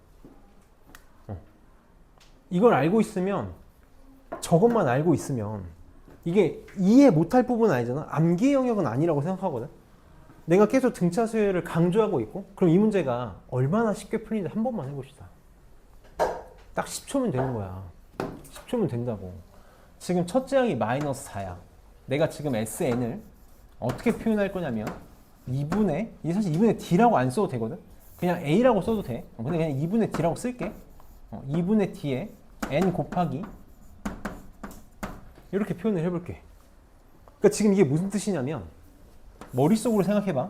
이걸 알고 있으면, 저것만 알고 있으면 이게 이해 못할 부분은 아니잖아. 암기 영역은 아니라고 생각하거든. 내가 계속 등차 수열을 강조하고 있고, 그럼 이 문제가 얼마나 쉽게 풀리는지 한 번만 해봅시다. 딱 10초면 되는 거야. 10초면 된다고. 지금 첫째 항이 마이너스 4야. 내가 지금 SN을 어떻게 표현할 거냐면 이게 사실 2분의 D라고 안 써도 되거든. 그냥 A라고 써도 돼. 근데 그냥 2분의 D라고 쓸게. 2분의 D에 N 곱하기 이렇게 표현을 해볼게. 그러니까 지금 이게 무슨 뜻이냐면 머릿속으로 생각해봐.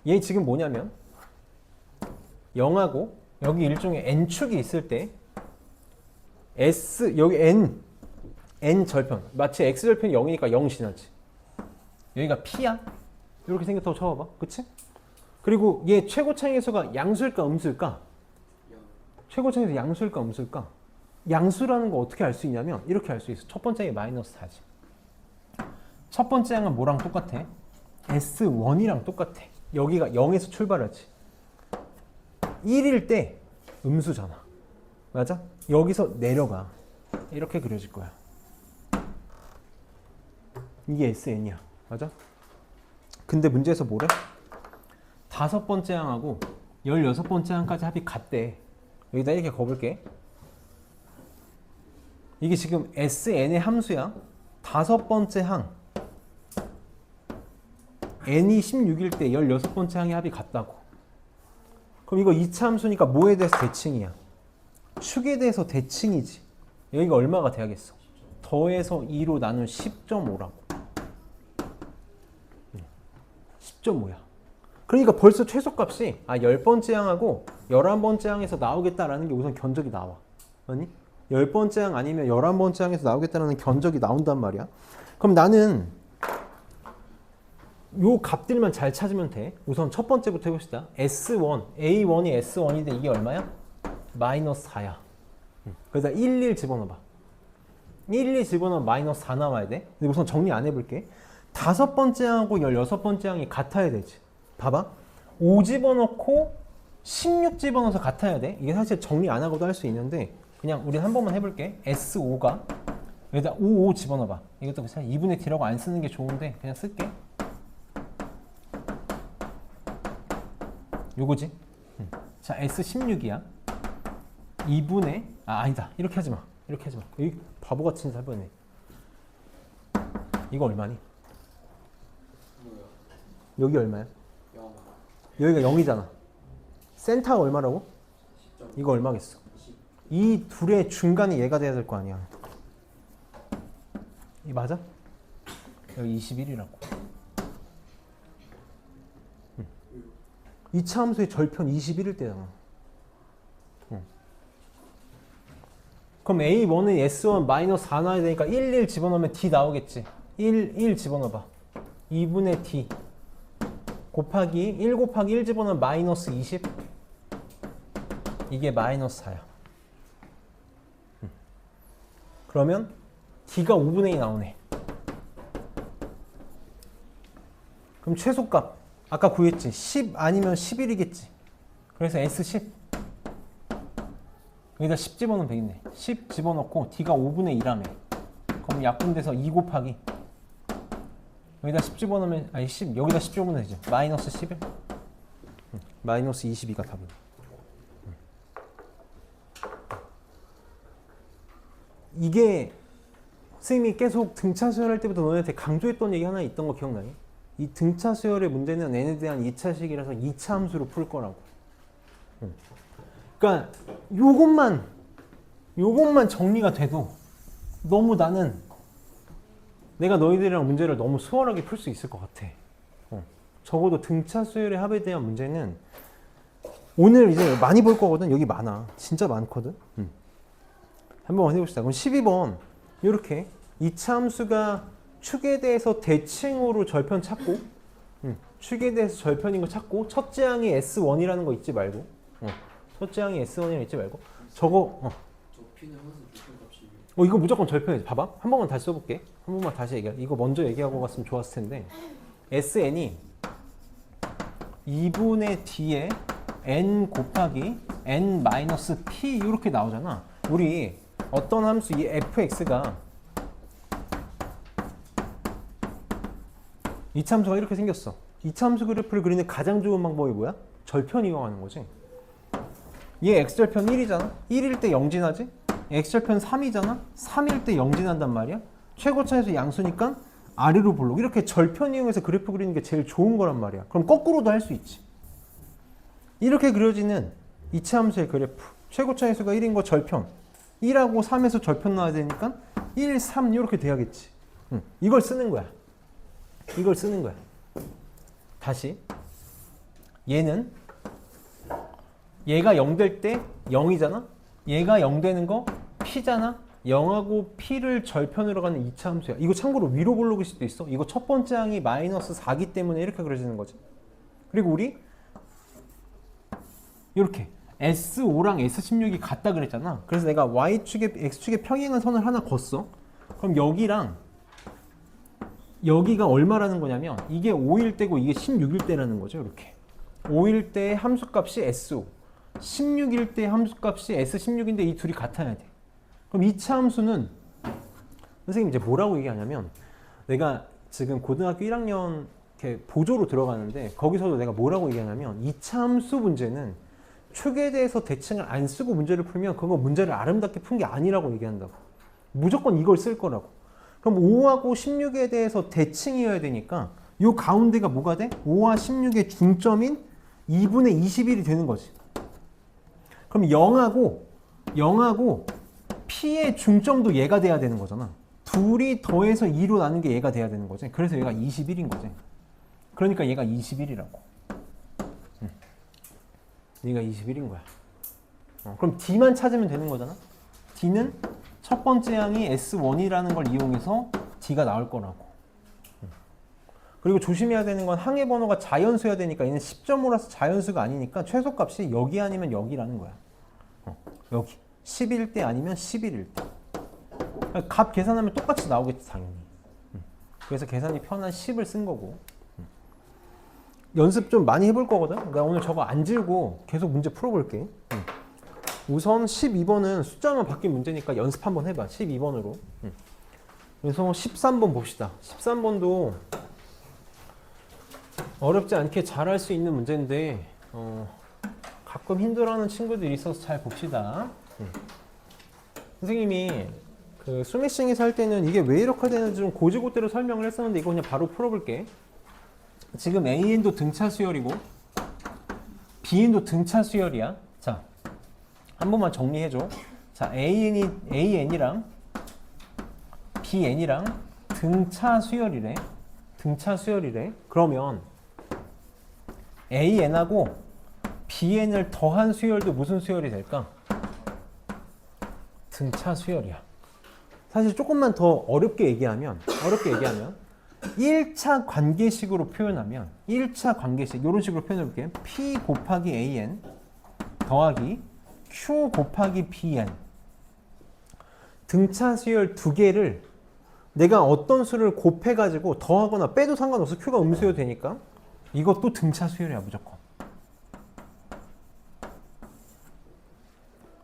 얘 지금 뭐냐면 0하고 여기 일종의 N축이 있을 때 여기 N 절편, 마치 X절편이 0이니까 0 지나지. 여기가 P야. 이렇게 생겼다고 쳐봐봐. 그치? 그리고 얘 최고차의 개수가 양수일까 음수일까? 최고차의 개수 양수일까 음수일까? 양수라는 거 어떻게 알 수 있냐면 이렇게 알 수 있어. 첫 번째 항이 마이너스 4지. 첫 번째 항은 뭐랑 똑같아? S1이랑 똑같아. 여기가 0에서 출발하지. 1일 때 음수잖아. 맞아? 여기서 내려가. 이렇게 그려질 거야. 이게 SN이야. 맞아? 근데 문제에서 뭐래? 5번째 항하고 16번째 항까지 합이 같대. 여기다 이렇게 거볼게. 이게 지금 SN의 함수야. 5번째 항 n이 16일 때 16번째 항의 합이 같다고. 그럼 이거 2차 함수니까 뭐에 대해서 대칭이야? 축에 대해서 대칭이지. 여기가 얼마가 돼야겠어? 더해서 2로 나눈 10.5라고. 10.5야. 그러니까 벌써 최소값이 10번째 항하고 11번째 항에서 나오겠다라는 게 우선 견적이 나와. 아니? 10번째 항 아니면 11번째 항에서 나오겠다라는 견적이 나온단 말이야. 그럼 나는 요 값들만 잘 찾으면 돼. 우선 첫 번째부터 해봅시다. S1, A1이 S1인데 이게 얼마야? 마이너스 4야. 그래서 1 집어넣어봐. 1 집어넣으면 마이너스 4 나와야 돼. 근데 우선 정리 안 해볼게. 5번째 항하고 16번째 항이 같아야 되지. 봐봐. 5 집어넣고 16 집어넣어서 같아야 돼. 이게 사실 정리 안 하고도 할 수 있는데 그냥 우리 한 번만 해볼게. S5가 여기다 5 집어넣어봐. 이것도 사실 2분의 D라고 안 쓰는 게 좋은데 그냥 쓸게. 요거지. 자, S16이야. 2분의 아니다. 이렇게 하지 마. 이 바보같이 할 뻔했네. 이거 얼마니? 뭐야? 여기 얼마야? 0. 여기가 0이잖아. 센터가 얼마라고? 10점. 이거 얼마겠어? 20. 이 둘의 중간이 얘가 돼야 될 거 아니야. 이 맞아? 여기 21이라고. 2차 함수의 절편 21일 때잖아. 그럼 A1은 S1 마이너스 4 나와야 되니까 1, 1 집어넣으면 D 나오겠지. 1, 1 집어넣어봐. 2분의 D 곱하기 1 곱하기 1 집어넣으면 마이너스 20. 이게 마이너스 4야. 그러면 D가 5분의 2 나오네. 그럼 최소값 아까 구했지. 10 아니면 11이겠지. 그래서 S10 여기다 10 집어넣으면 되겠네. 10 집어넣고 D가 5분의 2라며. 그럼 약분돼서 2 곱하기 여기다 10 집어넣으면 아니 10 여기다 10 집어넣으면 되죠. 마이너스 11 마이너스 22가 답이네. 이게 선생님이 계속 등차 수열할 때부터 너네한테 강조했던 얘기 하나 있던 거 기억나니? 이 등차 수열의 문제는 n에 대한 2차식이라서 2차 함수로 풀 거라고. 그러니까 요것만 정리가 돼도 너무 나는 내가 너희들이랑 문제를 너무 수월하게 풀 수 있을 것 같아. 적어도 등차 수열의 합에 대한 문제는 오늘 이제 많이 볼 거거든. 여기 많아. 진짜 많거든. 한번 해봅시다. 그럼 12번 이렇게 2차 함수가 축에 대해서 대칭으로 절편 찾고 축에 대해서 절편인 거 찾고 첫째 항이 S1이라는 거 잊지 말고 첫째 항이 S1이라는 잊지 말고 저거 저 P는 항상 절편값이 이거 무조건 절편이지. 봐봐. 한 번만 다시 써볼게. 한 번만 다시 얘기해. 이거 먼저 얘기하고 갔으면 좋았을 텐데 SN이 2분의 D에 N 곱하기 N-P 이렇게 나오잖아. 우리 어떤 함수 이 fx가 이차 함수가 이렇게 생겼어. 이차 함수 그래프를 그리는 가장 좋은 방법이 뭐야? 절편 이용하는 거지. 얘 x절편 1이잖아. 1일 때 0진하지? x절편 3이잖아. 3일 때 0진한단 말이야. 최고차에서 양수니까 아래로 볼록. 이렇게 절편 이용해서 그래프 그리는 게 제일 좋은 거란 말이야. 그럼 거꾸로도 할 수 있지. 이렇게 그려지는 이차 함수의 그래프. 최고차의 수가 1인 거 절편. 1하고 3에서 절편 나와야 되니까 1, 3 이렇게 돼야겠지. 이걸 쓰는 거야. 이걸 쓰는 거야. 다시 얘가 0 될 때 0이잖아. 얘가 0 되는 거 P잖아. 0하고 P를 절편으로 가는 2차 함수야. 이거 참고로 위로 볼록일 수도 있어. 이거 첫 번째 항이 마이너스 4기 때문에 이렇게 그려지는 거지. 그리고 우리 이렇게 S5랑 S16이 같다 그랬잖아. 그래서 내가 Y축에 X축에 평행한 선을 하나 걷어. 그럼 여기가 얼마라는 거냐면 이게 5일 때고 이게 16일 때라는 거죠. 이렇게 5일 때의 함수값이 S5 16일 때의 함수값이 S16인데 이 둘이 같아야 돼. 그럼 2차 함수는 선생님 이제 뭐라고 얘기하냐면 내가 지금 고등학교 1학년 이렇게 보조로 들어가는데 거기서도 내가 뭐라고 얘기하냐면 2차 함수 문제는 축에 대해서 대칭을 안 쓰고 문제를 풀면 그거 문제를 아름답게 푼 게 아니라고 얘기한다고. 무조건 이걸 쓸 거라고. 그럼 5하고 16에 대해서 대칭이어야 되니까 요 가운데가 뭐가 돼? 5와 16의 중점인 2분의 21이 되는 거지. 그럼 0하고 P의 중점도 얘가 돼야 되는 거잖아. 둘이 더해서 2로 나눈 게 얘가 돼야 되는 거지. 그래서 얘가 21인 거지. 그러니까 얘가 21이라고. 얘가 21인 거야. 그럼 D만 찾으면 되는 거잖아. D는 첫 번째 항이 S1이라는 걸 이용해서 D가 나올 거라고. 그리고 조심해야 되는 건 항의 번호가 자연수여야 되니까 얘는 10.5라서 자연수가 아니니까 최소값이 여기 아니면 여기라는 거야. 여기 10일 때 아니면 11일 때. 값 계산하면 똑같이 나오겠지 당연히. 그래서 계산이 편한 10을 쓴 거고. 연습 좀 많이 해볼 거거든. 내가 오늘 저거 안 지우고 계속 문제 풀어볼게. 우선 12번은 숫자만 바뀐 문제니까 연습 한번 해봐. 12번으로. 그래서 13번 봅시다. 13번도 어렵지 않게 잘 할 수 있는 문제인데 가끔 힘들어하는 친구들이 있어서 잘 봅시다. 선생님이 그 스매싱에서 할 때는 이게 왜 이렇게 되는지 좀 고지고대로 설명을 했었는데 이거 그냥 바로 풀어볼게. 지금 AN도 등차 수열이고 BN도 등차 수열이야. 자, 한 번만 정리해줘. 자, AN이랑 BN이랑 등차 수열이래. 등차 수열이래. 그러면 AN하고 BN을 더한 수열도 무슨 수열이 될까? 등차 수열이야. 사실 조금만 더 어렵게 얘기하면 1차 관계식으로 표현하면 1차 관계식 이런 식으로 표현해 볼게요. P 곱하기 AN 더하기 Q 곱하기 BN 등차 수열 두 개를 내가 어떤 수를 곱해가지고 더하거나 빼도 상관없어. Q가 음수여도 되니까 이것도 등차 수열이야 무조건.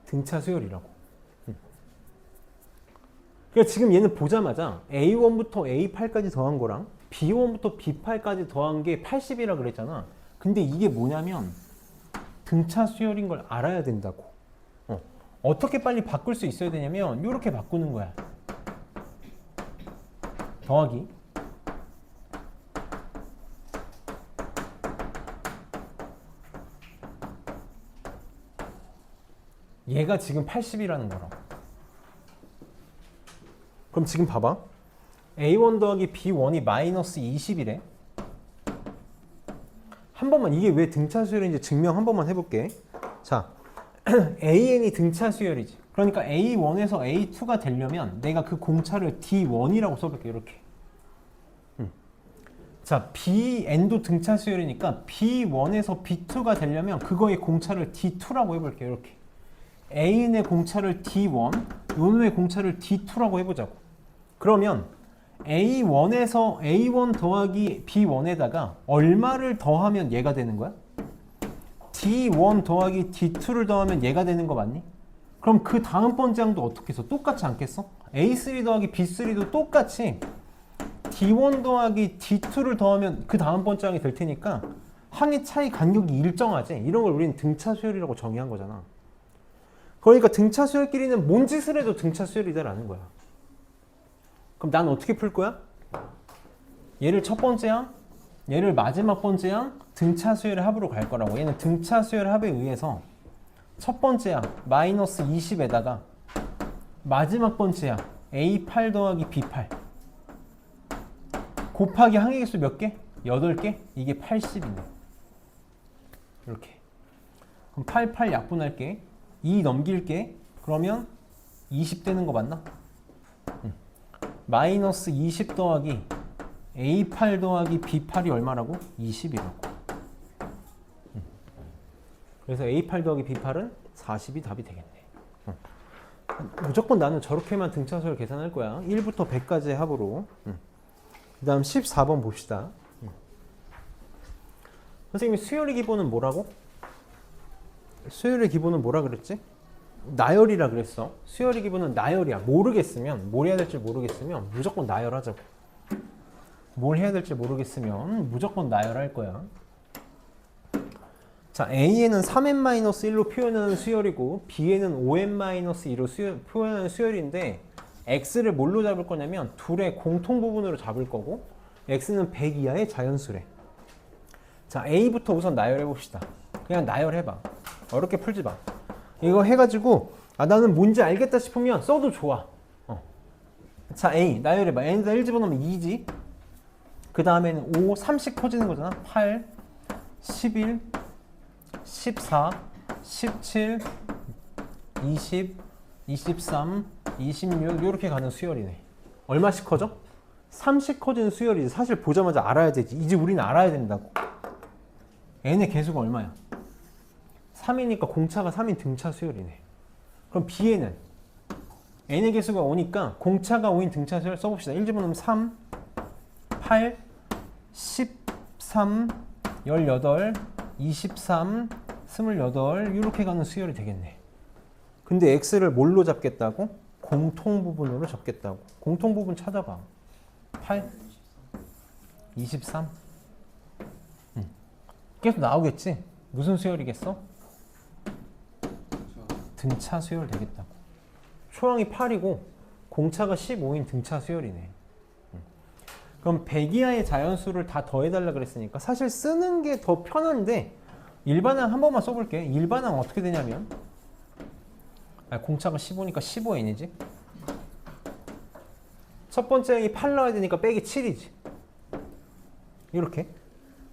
등차 수열이라고. 그러니까 지금 얘는 보자마자 A1부터 A8까지 더한 거랑 B1부터 B8까지 더한 게 80이라 그랬잖아. 근데 이게 뭐냐면 등차 수열인 걸 알아야 된다고. 어떻게 빨리 바꿀 수 있어야 되냐면 이렇게 바꾸는 거야. 더하기 얘가 지금 80이라는 거라고. 그럼 지금 봐봐. A1 더하기 B1이 마이너스 20이래. 한 번만 이게 왜 등차 수열인지 증명 한 번만 해볼게. 자, AN이 등차 수열이지. 그러니까 A1에서 A2가 되려면 내가 그 공차를 D1이라고 써볼게. 이렇게. 자, BN도 등차 수열이니까 B1에서 B2가 되려면 그거의 공차를 D2라고 해볼게. 이렇게. A의 공차를 D1, 요놈의 공차를 D2라고 해보자고. 그러면 A1에서 A1 더하기 B1에다가 얼마를 더하면 얘가 되는 거야? D1 더하기 D2를 더하면 얘가 되는 거 맞니? 그럼 그 다음번 장도 어떻게 써? 똑같지 않겠어? A3 더하기 B3도 똑같이 D1 더하기 D2를 더하면 그 다음번 장이 될 테니까 항의 차이 간격이 일정하지? 이런 걸 우리는 등차 수열이라고 정의한 거잖아. 그러니까 등차 수열끼리는 뭔 짓을 해도 등차 수열이다라는 거야. 그럼 난 어떻게 풀 거야? 얘를 첫 번째야, 얘를 마지막 번째야 등차 수열의 합으로 갈 거라고. 얘는 등차 수열의 합에 의해서 첫 번째야 마이너스 20에다가 마지막 번째야 A8 더하기 B8 곱하기 항의 개수 몇 개? 8개? 이게 80이네. 이렇게. 그럼 88 약분할게. 2 넘길게. 그러면 20 되는 거 맞나? 마이너스 20 더하기 A8 더하기 B8이 얼마라고? 20이라고. 그래서 A8 더하기 B8은 40이 답이 되겠네. 무조건 나는 저렇게만 등차수열 계산할 거야. 1부터 100까지의 합으로. 그 다음 14번 봅시다. 선생님이 수열의 기본은 뭐라고? 수열의 기본은 뭐라 그랬지? 나열이라 그랬어. 수열의 기본은 나열이야. 모르겠으면, 뭘 해야 될지 모르겠으면 무조건 나열하자고. 뭘 해야 될지 모르겠으면 무조건 나열할 거야. 자, A에는 3n-1로 표현하는 수열이고 B에는 5n-2로 표현하는 수열인데 X를 뭘로 잡을 거냐면 둘의 공통 부분으로 잡을 거고 X는 100 이하의 자연수래. 자, A부터 우선 나열해 봅시다. 그냥 나열해봐. 어렵게 풀지 마. 이거 해가지고 나는 뭔지 알겠다 싶으면 써도 좋아. 자, A 나열해봐. N에다 1 집어넣으면 2지. 그 다음에는 5, 30 커지는 거잖아. 8, 11, 14, 17, 20, 23, 26 이렇게 가는 수열이네. 얼마씩 커져? 30 커지는 수열이지. 사실 보자마자 알아야 되지. 이제 우리는 알아야 된다고. n의 개수가 얼마야? 3이니까 공차가 3인 등차 수열이네. 그럼 B에는 n의 개수가 5니까 공차가 5인 등차 수열 써봅시다. 1 집어넣으면 3, 8, 13, 18, 23, 28 이렇게 가는 수열이 되겠네. 근데 x를 뭘로 잡겠다고? 공통 부분으로 잡겠다고. 공통 부분 찾아봐. 8, 23. 계속 나오겠지? 무슨 수열이겠어? 등차 수열 되겠다고. 초항이 8이고 공차가 15인 등차 수열이네. 그럼 100 이하의 자연수를 다 더해달라 그랬으니까 사실 쓰는 게 더 편한데 일반항 한 번만 써볼게. 일반항 어떻게 되냐면 공차가 15니까 15n이지. 첫 번째 항이 8 나와야 되니까 빼기 7이지. 이렇게.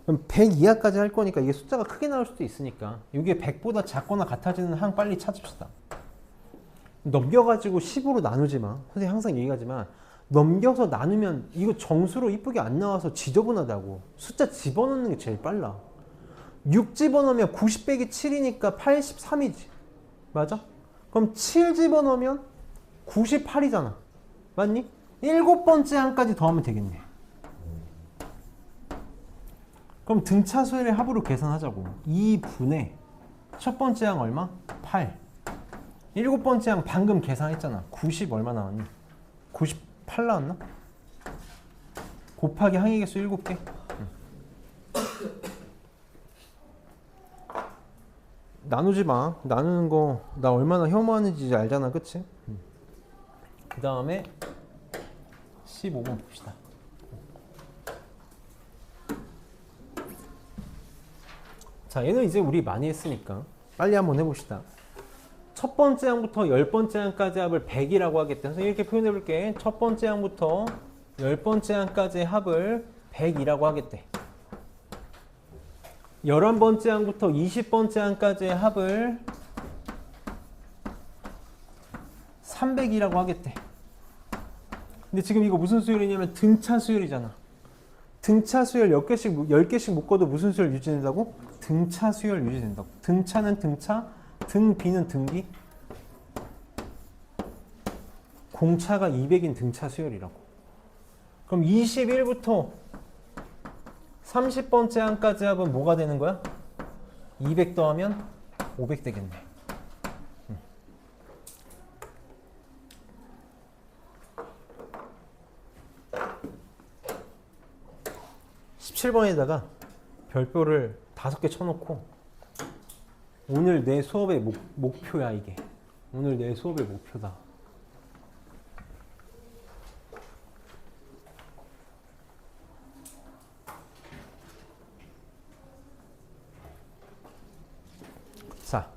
그럼 100 이하까지 할 거니까 이게 숫자가 크게 나올 수도 있으니까 이게 100보다 작거나 같아지는 항 빨리 찾읍시다. 넘겨가지고 10으로 나누지 마. 선생님 항상 얘기하지만 넘겨서 나누면 이거 정수로 이쁘게 안 나와서 지저분하다고. 숫자 집어넣는 게 제일 빨라. 6 집어넣으면 90 빼기 7이니까 83이지. 맞아? 그럼 7 집어넣으면 98이잖아. 맞니? 7번째 항까지 더하면 되겠네. 그럼 등차 수열의 합으로 계산하자고. 2분의 첫 번째 항 얼마? 8. 7번째 항 방금 계산했잖아. 90 얼마 나왔니? 98 나왔나? 곱하기 항의 개수 7개. 나누지 마. 나누는 거 나 얼마나 혐오하는지 알잖아. 그치? 그 다음에 15번 봅시다. 자, 얘는 이제 우리 많이 했으니까 빨리 한번 해봅시다. 첫 번째 항부터 10번째 항까지 합을 100이라고 하겠다. 그래서 이렇게 표현해 볼게. 첫 번째 항부터 10번째 항까지의 합을 100이라고 하겠대. 11번째 항부터 20번째 항까지의 합을 300이라고 하겠대. 근데 지금 이거 무슨 수열이냐면 등차 수열이잖아. 등차 수열 10개씩 묶어도 무슨 수열 유지된다고? 등차 수열 유지된다고. 등차는 등차, 등비는 등비. 공차가 200인 등차 수열이라고. 그럼 21부터 30번째 항까지 합은 뭐가 되는 거야? 200 더하면 500 되겠네. 17번에다가 별표를 5개 쳐놓고 오늘 내 수업의 목표야 이게. 오늘 내 수업의 목표다. 자,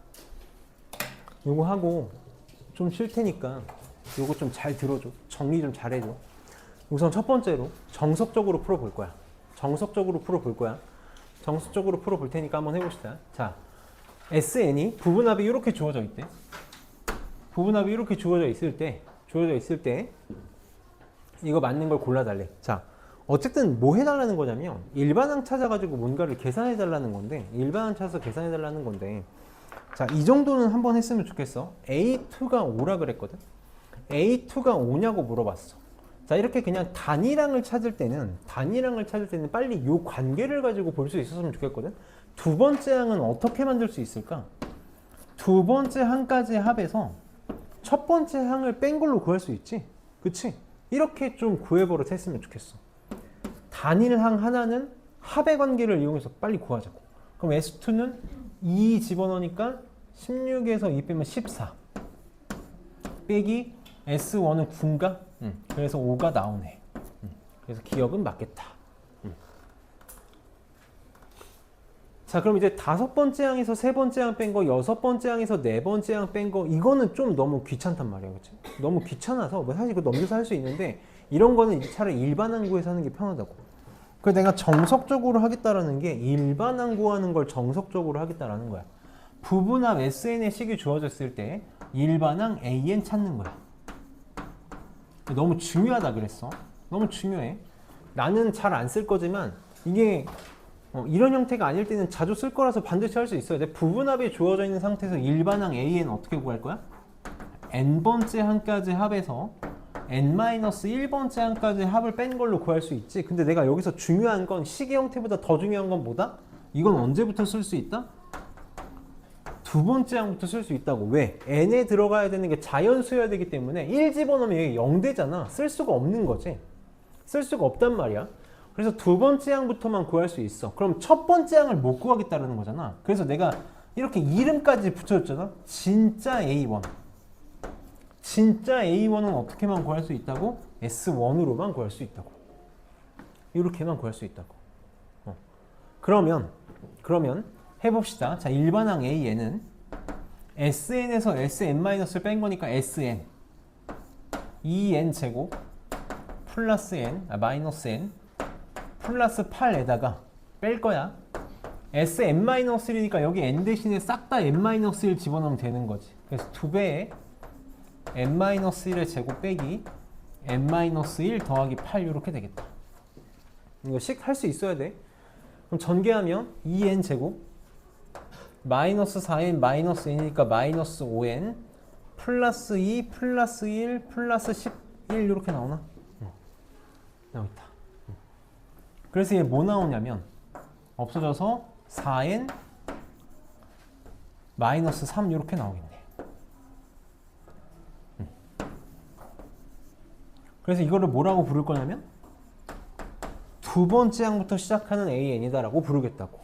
요거 하고 좀 쉴 테니까 요거 좀 잘 들어줘. 정리 좀 잘해줘. 우선 첫 번째로 정석적으로 풀어볼 거야. 정석적으로 풀어볼 테니까 한번 해봅시다. 자, SN이 부분합이 이렇게 주어져 있대. 부분합이 이렇게 주어져 있을 때 이거 맞는 걸 골라달래. 자, 어쨌든 뭐 해달라는 거냐면 일반항 찾아가지고 뭔가를 계산해달라는 건데, 일반항 찾아서 계산해달라는 건데, 자, 이 정도는 한번 했으면 좋겠어. A2가 5라 그랬거든. A2가 5냐고 물어봤어. 자, 이렇게 그냥 단일항을 찾을 때는 빨리 이 관계를 가지고 볼 수 있었으면 좋겠거든. 두 번째 항은 어떻게 만들 수 있을까? 두 번째 항까지의 합에서 첫 번째 항을 뺀 걸로 구할 수 있지. 그치? 이렇게 좀 구해버릇 했으면 좋겠어. 단일항 하나는 합의 관계를 이용해서 빨리 구하자고. 그럼 S2는 2 집어넣으니까 16에서 2 빼면 14 빼기 S1은 9인가? 그래서 5가 나오네. 그래서 기억은 맞겠다. 자, 그럼 이제 5번째 항에서 3번째 항 뺀 거, 6번째 항에서 4번째 항 뺀 거, 이거는 좀 너무 귀찮단 말이야. 그치? 너무 귀찮아서 뭐 사실 이거 넘겨서 할 수 있는데, 이런 거는 이제 차라리 일반항 구해서 하는 게 편하다고. 그래서 내가 정석적으로 하겠다라는 게 일반항 구하는 걸 정석적으로 하겠다라는 거야. 부분합 SN의 식이 주어졌을 때 일반항 AN 찾는 거야. 너무 중요하다 그랬어. 너무 중요해. 나는 잘 안 쓸 거지만 이게 이런 형태가 아닐 때는 자주 쓸 거라서 반드시 할 수 있어야 돼. 부분합이 주어져 있는 상태에서 일반항 AN 어떻게 구할 거야? n번째 항까지 합에서 n-1번째 항까지 합을 뺀 걸로 구할 수 있지. 근데 내가 여기서 중요한 건 식의 형태보다 더 중요한 건 뭐다? 이건 언제부터 쓸 수 있다? 두 번째 항부터 쓸 수 있다고. 왜? n에 들어가야 되는 게 자연수여야 되기 때문에 1 집어넣으면 이게 0 되잖아. 쓸 수가 없는 거지. 쓸 수가 없단 말이야. 그래서 두 번째 항부터만 구할 수 있어. 그럼 첫 번째 항을 못 구하겠다는 거잖아. 그래서 내가 이렇게 이름까지 붙여줬잖아. 진짜 A1. 진짜 A1은 어떻게만 구할 수 있다고? S1으로만 구할 수 있다고. 이렇게만 구할 수 있다고. 그러면 해봅시다. 자, 일반항 AN은 SN에서 SN-를 뺀 거니까 SN 2N 제곱 플러스 N, 마이너스 N 플러스 8에다가 뺄 거야. Sn-1이니까 여기 n 대신에 싹 다 n-1 집어넣으면 되는 거지. 그래서 2배의 n-1의 제곱 빼기 n-1 더하기 8 이렇게 되겠다. 이거 식 할 수 있어야 돼. 그럼 전개하면 2n 제곱 마이너스 4n 마이너스 n이니까 마이너스 5n 플러스 2 플러스 1 플러스 11 이렇게 나오나? 여기 있다. 그래서 얘 뭐 나오냐면 없어져서 4n 마이너스 3 이렇게 나오겠네. 그래서 이거를 뭐라고 부를 거냐면 두 번째 항부터 시작하는 an이다 라고 부르겠다고.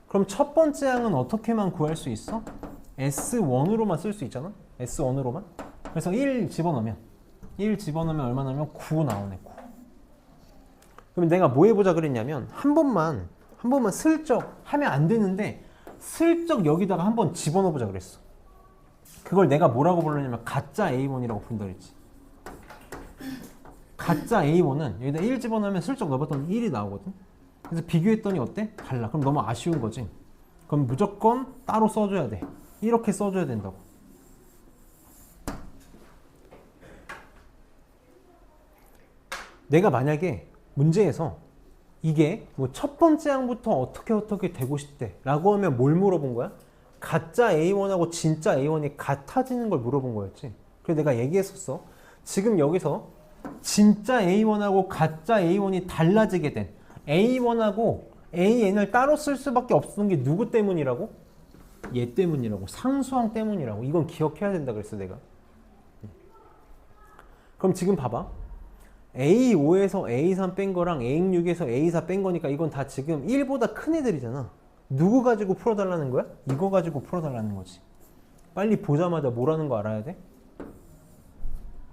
그럼 첫 번째 항은 어떻게만 구할 수 있어? S1으로만 쓸 수 있잖아? S1으로만? 그래서 1 집어넣으면 얼마 나면 9 나오네. 9. 그럼 내가 뭐 해보자 그랬냐면 한 번만 슬쩍 하면 안 되는데 슬쩍 여기다가 한 번 집어넣어보자 그랬어. 그걸 내가 뭐라고 불렀냐면 가짜 A1이라고 부른다 그랬지. 가짜 A1은 여기다 1 집어넣으면 슬쩍 넣어봤더니 1이 나오거든. 그래서 비교했더니 어때? 달라. 그럼 너무 아쉬운 거지. 그럼 무조건 따로 써줘야 돼. 이렇게 써줘야 된다고. 내가 만약에 문제에서 이게 뭐 첫 번째 항부터 어떻게 되고 싶대 라고 하면 뭘 물어본 거야? 가짜 A1하고 진짜 A1이 같아지는 걸 물어본 거였지. 그래서 내가 얘기했었어. 지금 여기서 진짜 A1하고 가짜 A1이 달라지게 된 A1하고 AN을 따로 쓸 수밖에 없었던 게 누구 때문이라고? 얘 때문이라고. 상수항 때문이라고. 이건 기억해야 된다 그랬어 내가. 그럼 지금 봐봐. A5에서 A3 뺀 거랑 A6에서 A4 뺀 거니까 이건 다 지금 1보다 큰 애들이잖아. 누구 가지고 풀어달라는 거야? 이거 가지고 풀어달라는 거지. 빨리 보자마자 뭐라는 거 알아야 돼?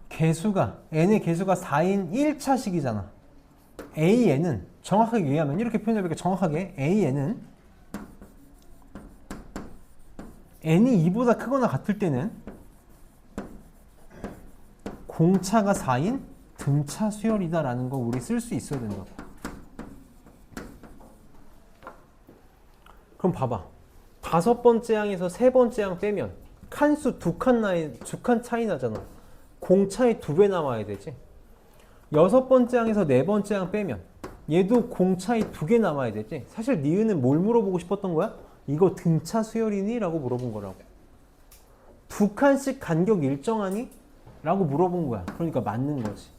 개수가 n의 개수가 4인 1차식이잖아. AN은 정확하게 얘기하면 이렇게 표현해볼게. 정확하게 AN은 n이 2보다 크거나 같을 때는 공차가 4인 등차 수열이다 라는 거 우리 쓸 수 있어야 된다고. 그럼 봐봐. 5번째 항에서 3번째 항 빼면 칸수 2칸 차이 나잖아. 공차의 2배 남아야 되지. 6번째 항에서 4번째 항 빼면 얘도 공차의 2개 남아야 되지. 사실 니은은 뭘 물어보고 싶었던 거야? 이거 등차 수열이니? 라고 물어본 거라고. 2칸씩 간격 일정하니? 라고 물어본 거야. 그러니까 맞는 거지.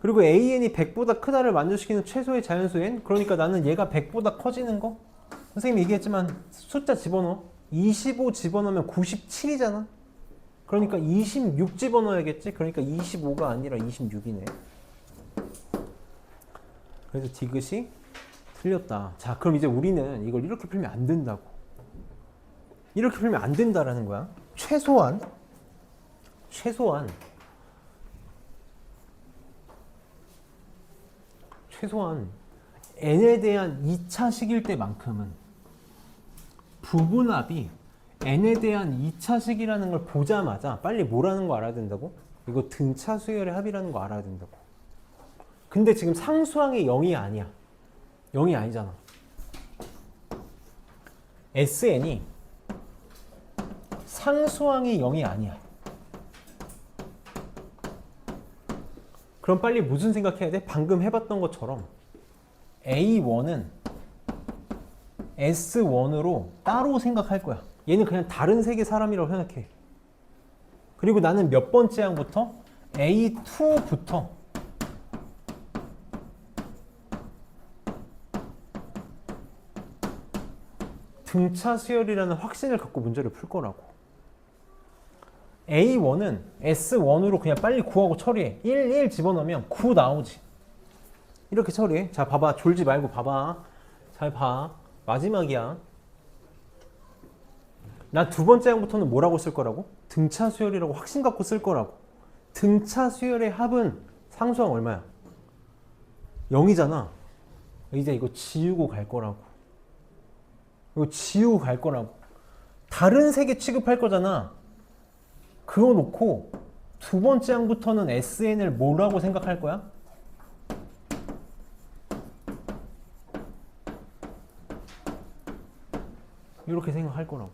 그리고 AN이 100보다 크다를 만족시키는 최소의 자연수 n? 그러니까 나는 얘가 100보다 커지는 거? 선생님이 얘기했지만 숫자 집어넣어. 25 집어넣으면 97이잖아. 그러니까 26 집어넣어야겠지? 그러니까 25가 아니라 26이네. 그래서 디귿이 틀렸다. 자, 그럼 이제 우리는 이걸 이렇게 풀면 안 된다고. 이렇게 풀면 안 된다라는 거야. 최소한 n에 대한 2차식일 때만큼은 부분합이 n에 대한 2차식이라는 걸 보자마자 빨리 뭐라는 거 알아야 된다고? 이거 등차 수열의 합이라는 거 알아야 된다고. 근데 지금 상수항이 0이 아니야. 0이 아니잖아. SN이 상수항이 0이 아니야. 그럼 빨리 무슨 생각해야 돼? 방금 해봤던 것처럼 A1은 S1으로 따로 생각할 거야. 얘는 그냥 다른 세계 사람이라고 생각해. 그리고 나는 몇 번째 항부터? A2부터 등차 수열이라는 확신을 갖고 문제를 풀 거라고. A1은 S1으로 그냥 빨리 구하고 처리해. 1 집어넣으면 9 나오지. 이렇게 처리해. 자, 봐봐. 졸지 말고 봐봐. 잘 봐. 마지막이야. 나 두 번째 항부터는 뭐라고 쓸 거라고? 등차 수열이라고 확신 갖고 쓸 거라고. 등차 수열의 합은 상수항 얼마야? 0이잖아. 이제 이거 지우고 갈 거라고. 이거 지우고 갈 거라고. 다른 세계 취급할 거잖아. 그거 놓고 두 번째 항부터는 SN을 뭐라고 생각할 거야? 이렇게 생각할 거라고.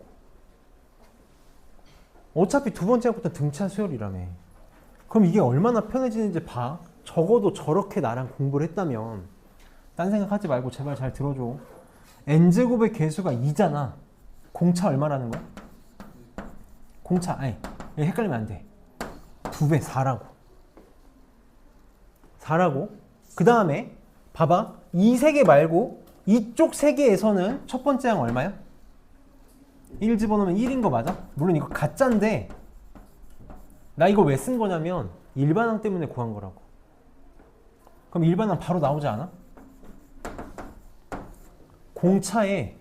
어차피 두 번째 학부터 등차 수열이라며. 그럼 이게 얼마나 편해지는지 봐. 적어도 저렇게 나랑 공부를 했다면 딴 생각하지 말고 제발 잘 들어줘. n제곱의 개수가 2잖아. 공차 얼마라는 거야? 공차 아니 헷갈리면 안 돼. 2배 4라고. 4라고. 그 다음에 봐봐. 이 세 개 말고 이쪽 세 개에서는 첫 번째 항 얼마야? 1 집어넣으면 1인 거 맞아? 물론 이거 가짜인데 나 이거 왜 쓴 거냐면 일반항 때문에 구한 거라고. 그럼 일반항 바로 나오지 않아? 공차에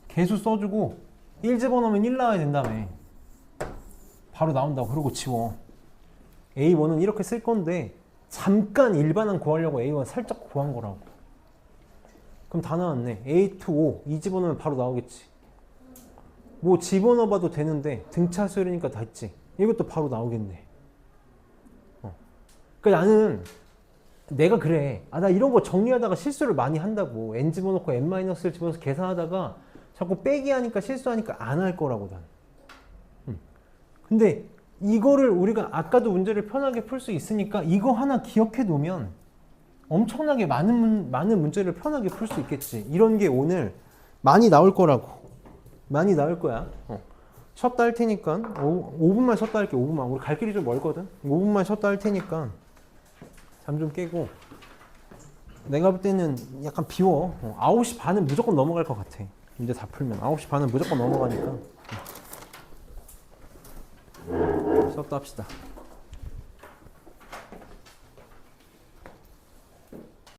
개수 써주고 1 집어넣으면 1 나와야 된다며. 바로 나온다고. 그러고 지워. A1은 이렇게 쓸 건데 잠깐 일반항 구하려고 A1 살짝 구한 거라고. 그럼 다 나왔네. A2, 5 이 집어넣으면 바로 나오겠지. 뭐 집어넣어봐도 되는데 등차 수열이니까 다 했지. 이것도 바로 나오겠네. 그러니까 나는 내가 그래. 나 이런 거 정리하다가 실수를 많이 한다고. n 집어넣고 n-를 집어넣어서 계산하다가 자꾸 빼기 하니까 실수하니까 안 할 거라고 난. 근데 이거를 우리가 아까도 문제를 편하게 풀 수 있으니까 이거 하나 기억해 놓으면 엄청나게 많은 문제를 편하게 풀 수 있겠지. 이런 게 오늘 많이 나올 거라고. 많이 나올 거야. 쉬었다 할 테니까 5분만 쉬었다 할게. 5분만. 우리 갈 길이 좀 멀거든. 5분만 쉬었다 할 테니까 잠 좀 깨고. 내가 볼 때는 약간 비워. 9시 반은 무조건 넘어갈 것 같아. 문제 다 풀면 9시 반은 무조건 넘어가니까 쉬었다 합시다.